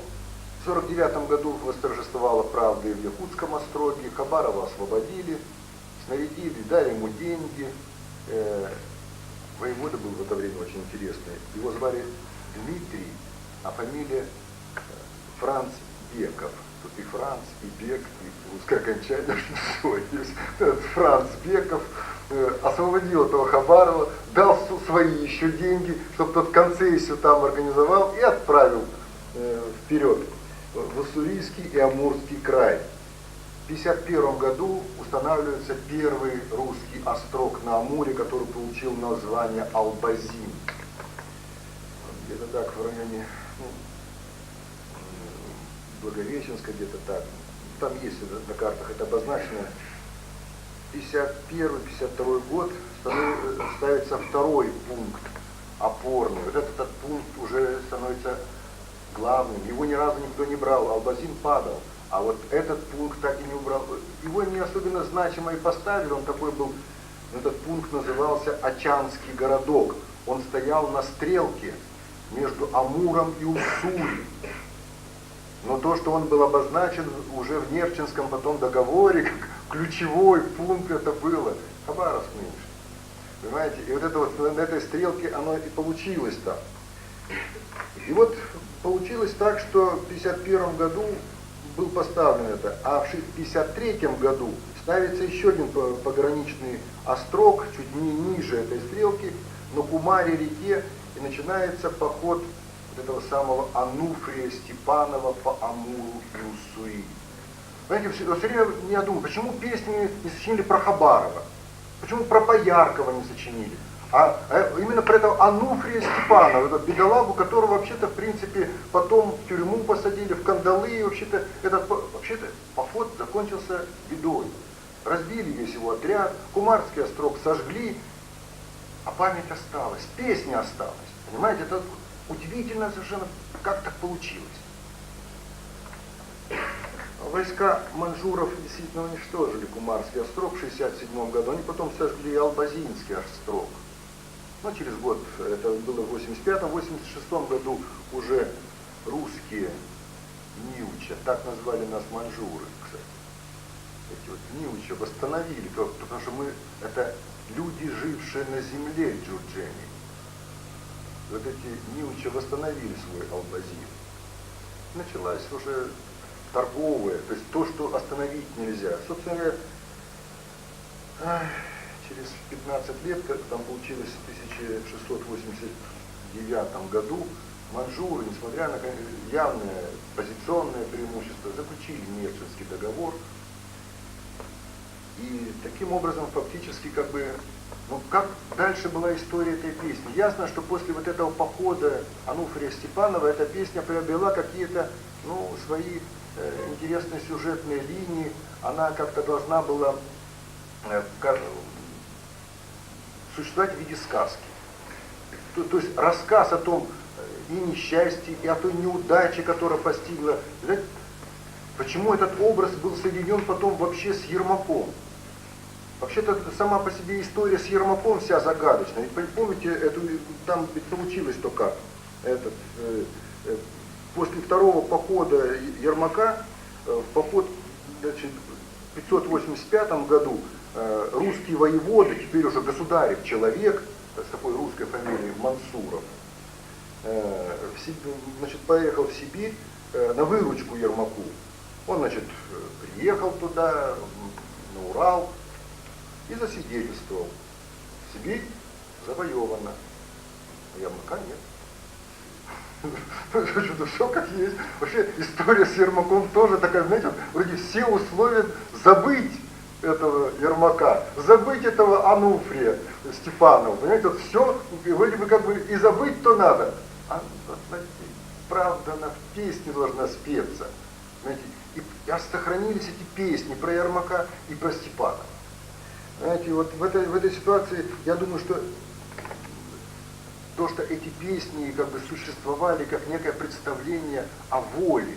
в 1949 году восторжествовала правда и в Якутском остроге, Хабарова освободили, снарядили, дали ему деньги. Воевода был в это время очень интересный. Его звали Дмитрий, а фамилия Франц Беков. Тут и Франц, и Бек, и русское окончание, что есть. Франц Беков, освободил этого Хабарова, дал свои еще деньги, чтобы тот концессию там организовал и отправил вперед в Уссурийский и Амурский край. В 1951 году устанавливается первый русский острог на Амуре, который получил название Албазин. Где-то так в районе Благовещенска, где-то так. Там есть на картах это обозначено. 1951-1952 год ставится второй пункт опорный. Вот этот пункт уже становится главным. Его ни разу никто не брал. Албазин падал. А вот этот пункт так и не убрал. Его не особенно значимо и поставили. Он такой был, этот пункт назывался Ачанский городок. Он стоял на стрелке между Амуром и Уссурий. Но то, что он был обозначен уже в Нерчинском потом договоре, как ключевой пункт это было. Хабаровск нынешний. Понимаете? И вот это вот на этой стрелке оно и получилось так. И вот получилось так, что в 1951 году был поставлен это, а в 1953 году ставится еще один пограничный острог, чуть ниже этой стрелки, на Кумаре-реке, и начинается поход вот этого самого Ануфрия Степанова по Амуру и Уссурии. Знаете, все время я думаю, почему песни не сочинили про Хабарова, почему про Пояркова не сочинили, а именно про этого Ануфрия Степанова, этого бедолагу, которого вообще-то в принципе потом в тюрьму посадили, в кандалы, и вообще-то поход закончился бедой. Разбили весь его отряд, Кумарский острог сожгли, а память осталась, песня осталась. Понимаете, это удивительно совершенно, как так получилось. Войска маньчжуров действительно уничтожили Кумарский острог в 1967 году, они потом сожгли Албазинский острог. Но через год, это было в 1985-1986 году, уже русские Ниуча, так назвали нас маньчжуры, кстати. Эти вот Ниуча восстановили, потому что мы, это люди, жившие на земле Джурджени. Вот эти Ниуча восстановили свой Албазин. Началась уже торговая, то есть то, что остановить нельзя. Собственно говоря, через 15 лет, как там получилось в 1689 году, маньчжуры, несмотря на явное позиционное преимущество, заключили Нерчинский договор. И таким образом фактически как дальше была история этой песни. Ясно, что после вот этого похода Ануфрия Степанова эта песня приобрела какие-то свои интересные сюжетные линии. Она как-то должна была существовать в виде сказки. То есть рассказ о том и несчастье, и о той неудаче, которая постигла. Знаете, почему этот образ был соединен потом вообще с Ермаком? Вообще-то сама по себе история с Ермаком вся загадочная. Ведь помните, там ведь получилось только после второго похода Ермака, в поход, значит, в 585 году русский воевода, теперь уже государев человек, с такой русской фамилией Мансуров, значит, поехал в Сибирь на выручку Ермаку. Он, значит, приехал туда, на Урал, и засвидетельствовал. Сибирь завоевана, а Ермака нет. Все как есть. Вообще история с Ермаком тоже такая, знаете, вроде все условия забыть этого Ермака, забыть этого Ануфрия Степанова. Понимаете, вот все, вроде бы и забыть-то надо. А правда, она в песне должна спеться. Знаете, и сохранились эти песни про Ермака и про Степанова. Знаете, вот в этой ситуации, я думаю, что то, что эти песни существовали как некое представление о воле,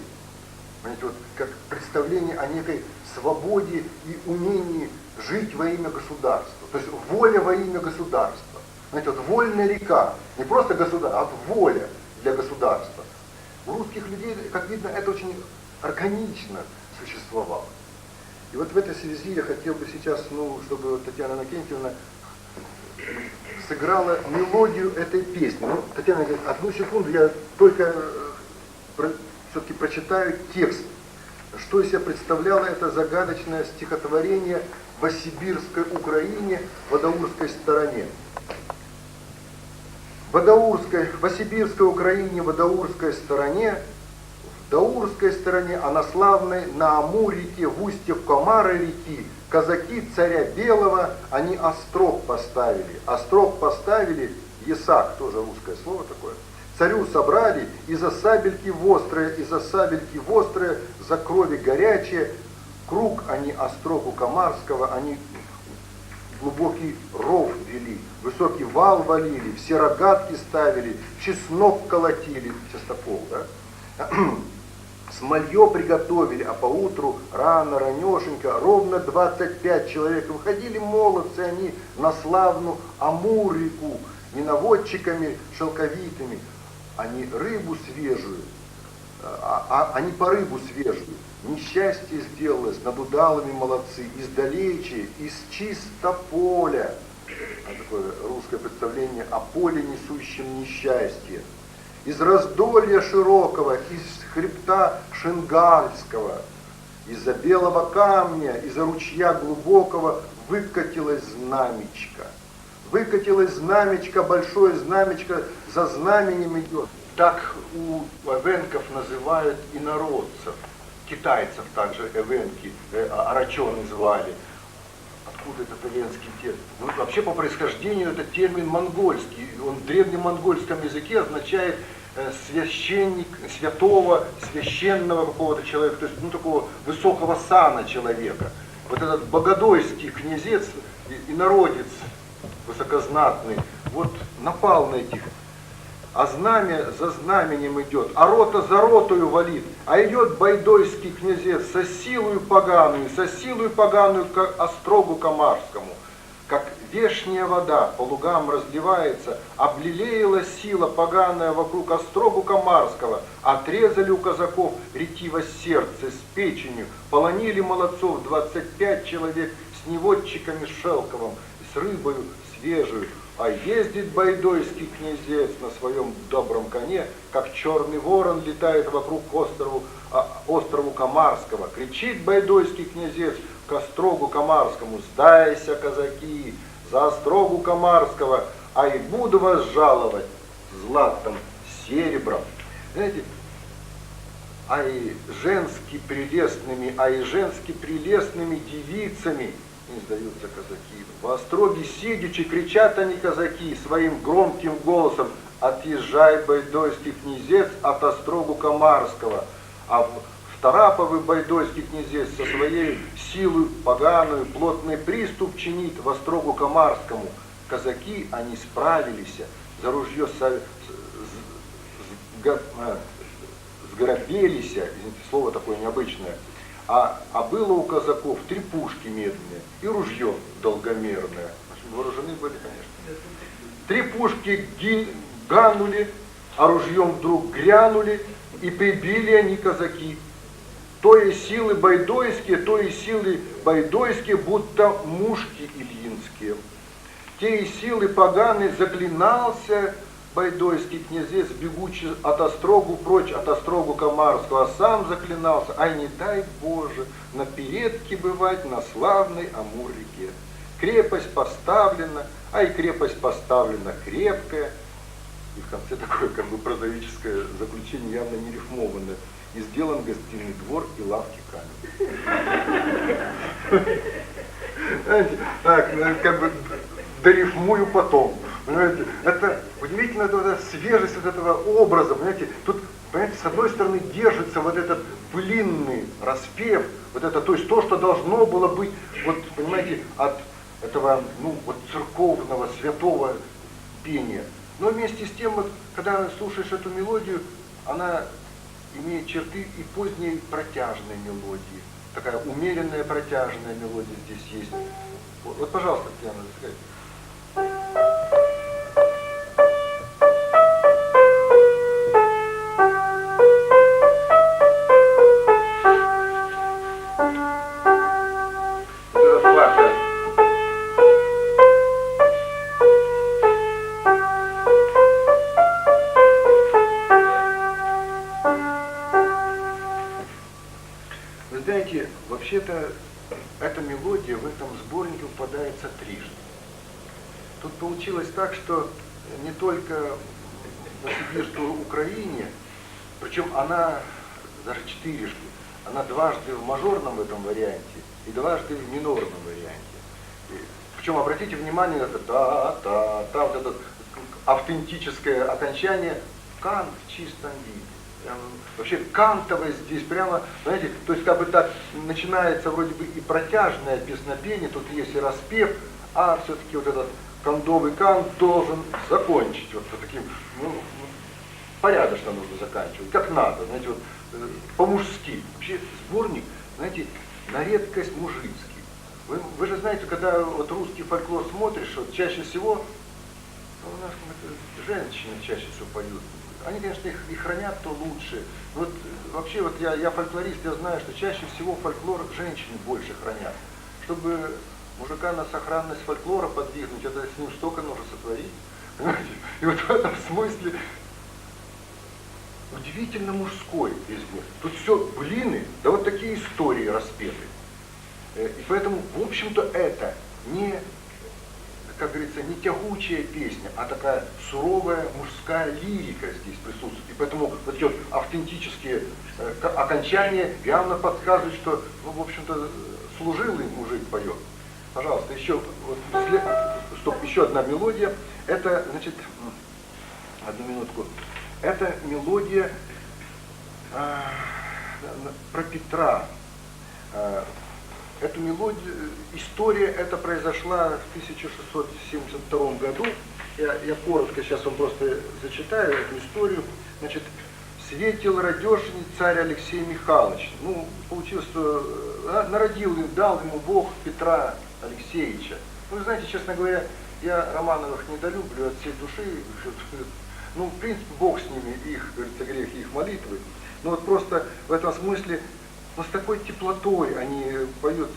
понимаете, вот как представление о некой свободе и умении жить во имя государства. То есть воля во имя государства. Знаете, вот вольная река, не просто государство, а воля для государства. У русских людей, как видно, это очень органично существовало. И вот в этой связи я хотел бы сейчас, чтобы Татьяна Иннокентьевна сыграла мелодию этой песни. Татьяна говорит, одну секунду, я только все-таки прочитаю текст. Что из себя представляло это загадочное стихотворение в Сибирской Украине, в Адаурской стороне. В Сибирской Украине, в Адаурской стороне, в Даурской стороне, а на славной, на Амур-реке, в устье Комары реки, казаки царя Белого, они острог поставили. Острог поставили, ясак, тоже русское слово такое, царю собрали, и за сабельки вострые, за крови горячие, круг они острогу Комарского, они глубокий ров вели, высокий вал валили, все рогатки ставили, чеснок колотили, частокол, да? Смолье приготовили, а поутру рано, ранешенько, ровно 25 человек. Выходили молодцы они на славную Амур-реку, не наводчиками шелковитыми, они рыбу свежую, они по рыбу свежую. Несчастье сделалось, над удалами молодцы, издалече, из чисто поля. Такое русское представление о поле, несущем несчастье. Из раздолья широкого, из хребта Шингальского, из-за белого камня, из-за ручья глубокого выкатилось знамечко. Выкатилось знамечко, большое знамечко, за знаменем идет. Так у эвенков называют инородцев. Китайцев также эвенки, арачоны звали. Откуда этот эвенский термин? Ну, вообще по происхождению это термин монгольский. Он в древнем монгольском языке означает священник, святого, священного какого-то человека, то есть такого высокого сана человека. Вот этот богодойский князец, инородец высокознатный, вот напал на этих. А знамя за знаменем идет, а рота за ротою валит, а идет байдойский князец со силою поганую к острогу Комарскому. Как вешняя вода по лугам разливается, облелеяла сила поганая вокруг острогу Комарского, отрезали у казаков ретиво сердце с печенью, полонили молодцов 25 человек с неводчиками шелковым, с рыбою свежую. А ездит байдойский князец на своем добром коне, как черный ворон летает вокруг острову Комарского. Кричит байдойский князец к острогу Комарскому: сдайся, казаки, за острогу Комарского, а и буду вас жаловать златом, серебром. Знаете, а и женски прелестными девицами не сдаются казаки. В остроге сидячи кричат они, казаки, своим громким голосом: отъезжай, байдойский князец, от острогу Комарского. А втораповый байдойский князец со своей силой поганую плотный приступ чинит в острогу Комарскому. Казаки, они справились, за ружье сгорбелись, извините, слово такое необычное. А было у казаков 3 пушки медные и ружье долгомерное. Вооружены были, конечно. 3 пушки ганули, а ружьем вдруг грянули, и прибили они казаки. То и силы байдойские, будто мушки ильинские. Те и силы поганые заклинался байдойский князец, бегучий от острогу прочь, от острогу Комарского, а сам заклинался: ай, не дай Боже, на передке бывать на славной Амур-реке. Крепость поставлена, а и крепость поставлена крепкая. И в конце такое как бы прозаическое заключение, явно не рифмованное: и сделан гостиный двор и лавки камень. Так, как бы дорифмую потом. Понимаете? Это удивительно, эта свежесть вот этого образа. Понимаете? Тут, понимаете, с одной стороны держится вот этот былинный распев, вот это, то есть то, что должно было быть, вот, понимаете, от этого, вот церковного, святого пения. Но вместе с тем, вот, когда слушаешь эту мелодию, она имеет черты и поздней протяжной мелодии. Такая умеренная протяжная мелодия здесь есть. Вот пожалуйста, Татьяна, скажите. Вы знаете, вообще-то эта мелодия мелодия в этом сборнике упадается трижды. Тут получилось так, что не только на Сибирской Украине, причем она даже четырежды, она дважды в мажорном этом варианте и дважды в минорном варианте. Причем обратите внимание на это та-та-та, вот это автентическое окончание, кант в чистом виде. Прям, вообще кантовое здесь прямо, знаете, то есть как бы так начинается вроде бы и протяжное песнопение, тут есть и распев, а все-таки вот этот кондовый кант должен закончить вот таким, порядочно нужно заканчивать, как надо, знаете, вот по-мужски. Вообще сборник, знаете, на редкость мужицкий. Вы же знаете, когда вот русский фольклор смотришь, вот чаще всего, у нас женщины чаще всего поют. Они, конечно, их хранят, то лучше. Вот вообще вот я фольклорист, я знаю, что чаще всего фольклор женщины больше хранят. Чтобы мужика на сохранность фольклора подвигнуть, это с ним столько нужно сотворить. Понимаете? И вот в этом смысле удивительно мужской весь мир. Тут все блины, да вот такие истории распеты. И поэтому, в общем-то, это не, как говорится, не тягучая песня, а такая суровая мужская лирика здесь присутствует. И поэтому вот эти вот автентические окончания явно подсказывают, что, ну, в общем-то, служилый мужик поет. Пожалуйста, еще, вот, еще одна мелодия. Это, значит, одну минутку. Это мелодия про Петра. Эту мелодию, история эта произошла в 1672 году. Я коротко сейчас вам просто зачитаю эту историю. Значит, светил радешный царь Алексей Михайлович. Ну, получилось, что народил, дал ему Бог Петра Алексеевича. Ну, вы знаете, честно говоря, я Романовых недолюблю от всей души. Ну, в принципе, Бог с ними, их, говорится, грех, их молитвы. Но вот просто в этом смысле, но с такой теплотой они поют,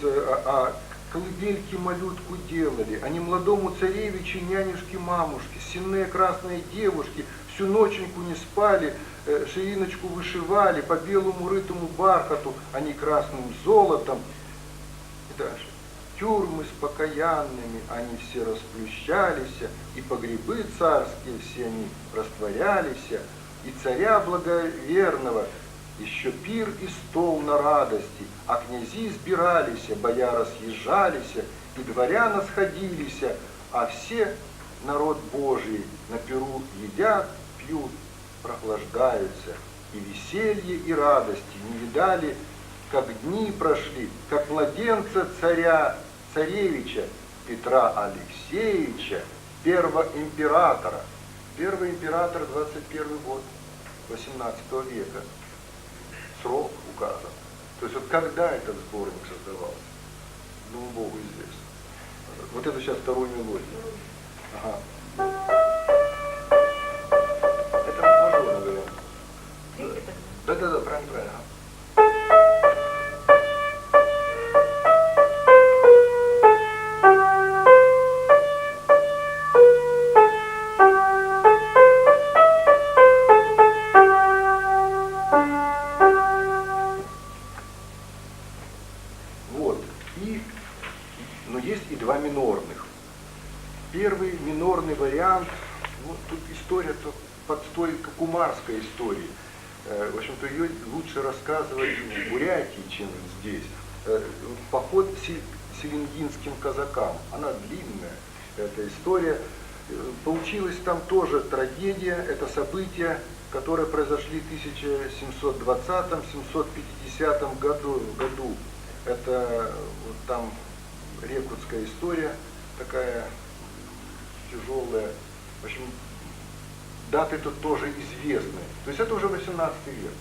колыбельки малютку делали, они молодому царевичу нянюшки мамушки, сенные красные девушки, всю ноченьку не спали, шириночку вышивали, по белому рытому бархату, они красным золотом. И дальше. Тюрьмы с покаянными, они все расплющались, и погребы царские все они растворялись, и царя благоверного еще пир и стол на радости, а князи сбирались, бояра съезжались, и дворяна сходились, а все народ Божий на пиру едят, пьют, прохлаждаются, и веселье и радости не видали, как дни прошли, как младенца царевича Петра Алексеевича, первого императора. Первый император 21 год 18 века. Срок указан. То есть вот когда этот сборник создавался, ну, Богу известно. Вот это сейчас вторую мелодию. Ага. Это мажорно говорят. Да, правильно. Ага. Минорных. Первый минорный вариант, ну, тут история-то под той кумарской историей. В общем-то, ее лучше рассказывать в Бурятии, чем здесь. Поход селенгинским казакам. Она длинная, эта история. Получилась там тоже трагедия, это события, которые произошли в 1720-1750 году. Это вот там рекрутская история, такая тяжелая. В общем, даты тут тоже известны. То есть это уже 18 век.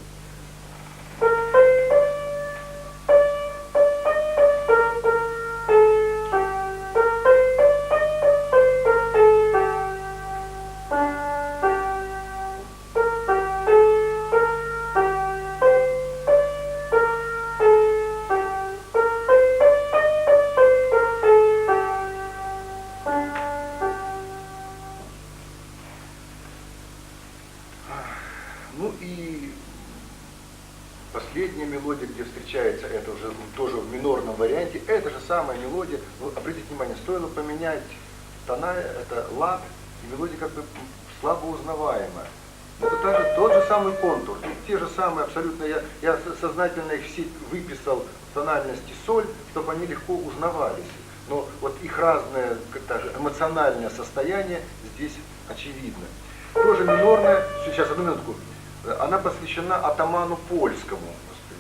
последняя мелодия, где встречается это уже тоже в минорном варианте, это же самая мелодия. Ну, обратите внимание, стоило поменять тона, это лад, и мелодия как бы слабо узнаваемая. Но это тот же самый контур, те же самые абсолютно, я сознательно их все выписал в тональности соль, чтобы они легко узнавались. Но вот их разное эмоциональное состояние здесь очевидно. Тоже минорная, сейчас одну минутку, она посвящена атаману польскому,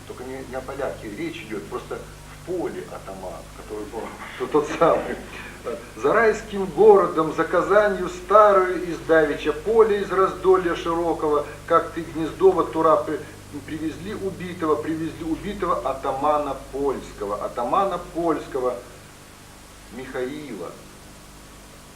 только не о поляке, речь идет просто в поле атаман, который был тот самый. За райским городом, за Казанью старую из давеча поле из раздолья широкого, как ты гнездово тура привезли убитого атамана польского Михаила.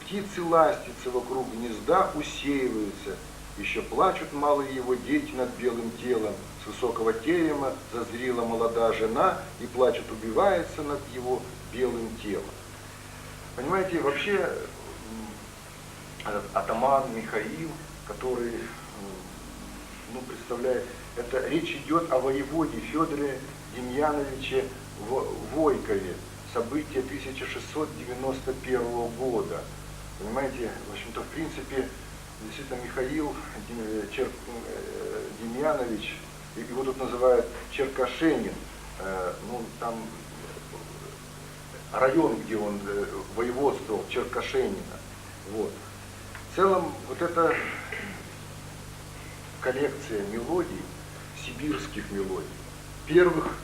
Птицы ластятся вокруг гнезда, усеиваются, еще плачут малые его дети над белым телом, с высокого терема зазрела молодая жена и плачет, убивается над его белым телом. Понимаете, вообще этот атаман Михаил, который, ну, представляет, это речь идет о воеводе Федоре Демьяновиче Войкове, события 1691 года. Понимаете, в общем-то, в принципе, действительно, Михаил Демьянович, его тут называют Черкашенин, ну, там район, где он воеводствовал, Черкашенина. Вот. В целом, вот эта коллекция мелодий, сибирских мелодий, первых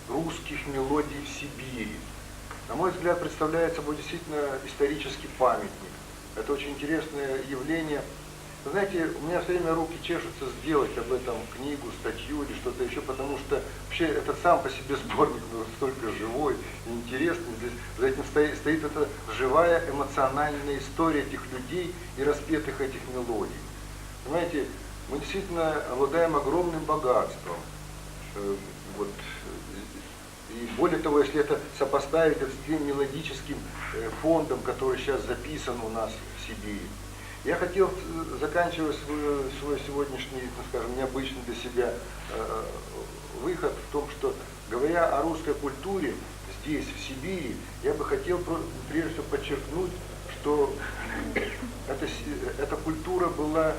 русских мелодий в Сибири, на мой взгляд, представляет собой действительно исторический памятник. Это очень интересное явление. Вы знаете, у меня все время руки чешутся сделать об этом книгу, статью или что-то еще, потому что вообще этот сам по себе сборник настолько живой и интересный. Здесь за этим стоит эта живая эмоциональная история этих людей и распетых этих мелодий. Понимаете, мы действительно обладаем огромным богатством. Вот. И более того, если это сопоставить с тем мелодическим фондом, который сейчас записан у нас в Сибири. Я хотел, заканчивая свой сегодняшний, ну, скажем, необычный для себя выход в том, что, говоря о русской культуре здесь, в Сибири, я бы хотел прежде всего подчеркнуть, что эта культура была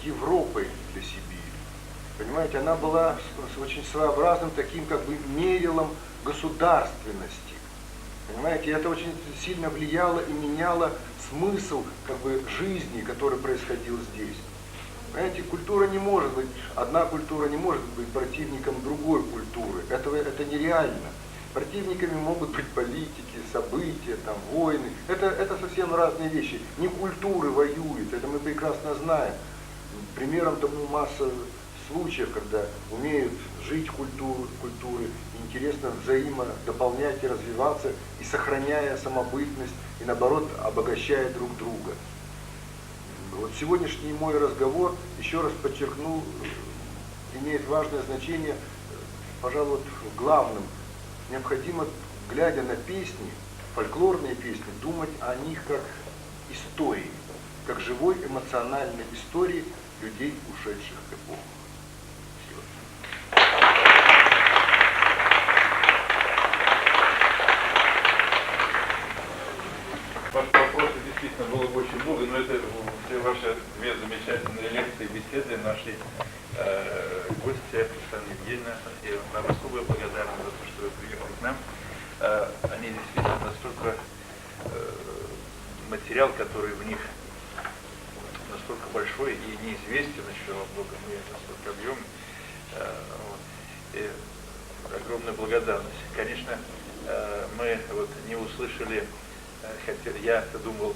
Европой для Сибири. Понимаете, она была с очень своеобразным таким как бы мерилом государственности. Понимаете, это очень сильно влияло и меняло смысл как бы жизни, который происходил здесь. Понимаете, культура не может быть, одна культура не может быть противником другой культуры. Это нереально. Противниками могут быть политики, события, там, войны. Это совсем разные вещи. Не культуры воюют, это мы прекрасно знаем. Примером тому масса случаев, когда умеют жить культуры, интересно взаимодополнять и развиваться, и сохраняя самобытность, и наоборот обогащая друг друга. Вот сегодняшний мой разговор, еще раз подчеркну, имеет важное значение, пожалуй, вот главным. Необходимо, глядя на песни, фольклорные песни, думать о них как истории, как живой эмоциональной истории людей ушедших эпох. Вопросов действительно было бы очень много, но это все ваши две замечательные лекции, беседы нашей гости Оксаны Евгеньевны. И вам особо благодарна за то, что вы приехали к нам. Они действительно настолько, материал, который в них настолько большой и неизвестен еще во многом, и настолько объемный. И огромная благодарность. Конечно, мы вот не услышали, хотя я-то думал,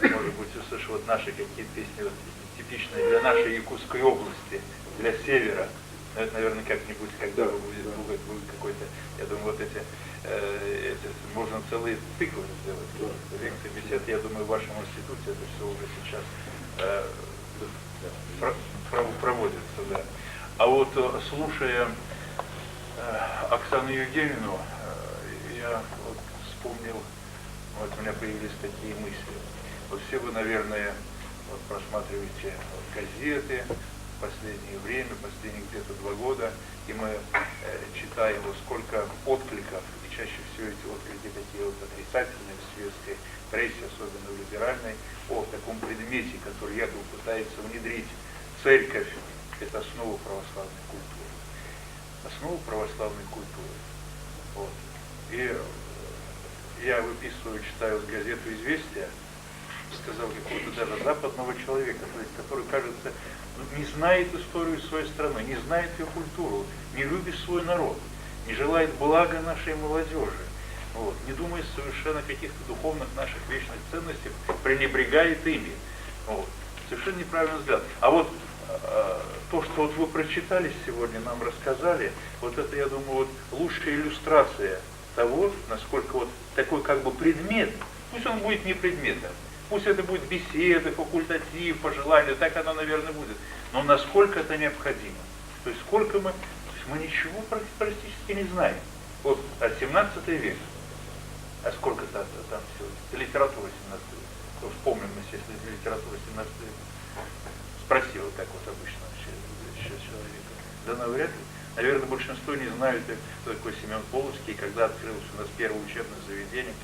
может быть, услышал вот наши какие-то песни вот, типичные для нашей Якутской области, для севера. Но это, наверное, как-нибудь, когда будет какой-то, я думаю, вот эти можно целые циклы сделать, лекции, бесед. Я думаю, в вашем институте это все уже сейчас проводится, да. А вот слушая Оксану Евгеньевну, я вот вспомнил, вот у меня появились такие мысли. Вот все вы, наверное, вот просматриваете газеты, в последнее время, последние где-то 2 года, и мы читаем, вот сколько откликов, и чаще всего эти отклики такие вот отрицательные в светской прессе, особенно в либеральной, о таком предмете, который якобы пытается внедрить церковь. Это основа православной культуры. Основа православной культуры. Вот. И я выписываю, читаю газету «Известия», сказал какого-то даже западного человека, то есть, который, кажется, не знает историю своей страны, не знает ее культуру, не любит свой народ, не желает блага нашей молодежи, вот, не думает совершенно о каких-то духовных наших вечных ценностях, пренебрегает ими. Вот. Совершенно неправильный взгляд. А вот то, что вот вы прочитали сегодня, нам рассказали, вот это, я думаю, вот лучшая иллюстрация того, насколько вот такой как бы предмет, пусть он будет не предметом, пусть это будет беседа, факультатив, пожелания, так оно, наверное, будет, но насколько это необходимо. То есть сколько мы, мы ничего практически не знаем. Вот от 17 века, а сколько-то там всего, литература 17 века, вспомним мы, если литература 17 века. Спросил вот так вот обычно человека. Да навряд ли. Наверное, большинство не знают, кто такой Семен Полоцкий, когда открылось у нас первое учебное заведение,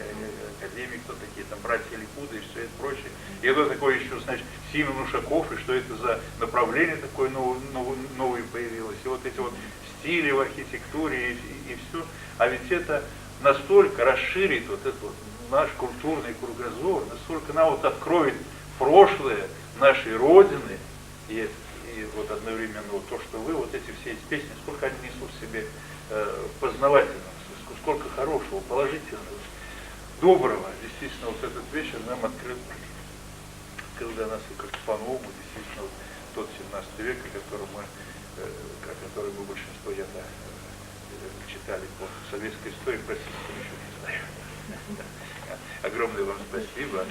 академии, кто такие там братья Ликуды и все это прочее. И это такое еще, значит, Симон Ушаков, и что это за направление такое новое появилось. И вот эти вот стили в архитектуре и все. А ведь это настолько расширит вот этот вот наш культурный кругозор, настолько нам вот откроет прошлое нашей Родины, и вот одновременно вот то, что вы, вот эти все эти песни, сколько они несут в себе познавательного, сколько хорошего, положительного, доброго. Действительно, вот этот вечер нам открыл для нас и как-то по-новому, действительно, вот тот 17 век, который мы большинство читали по советской истории, простите, еще не знаю. Огромное вам спасибо.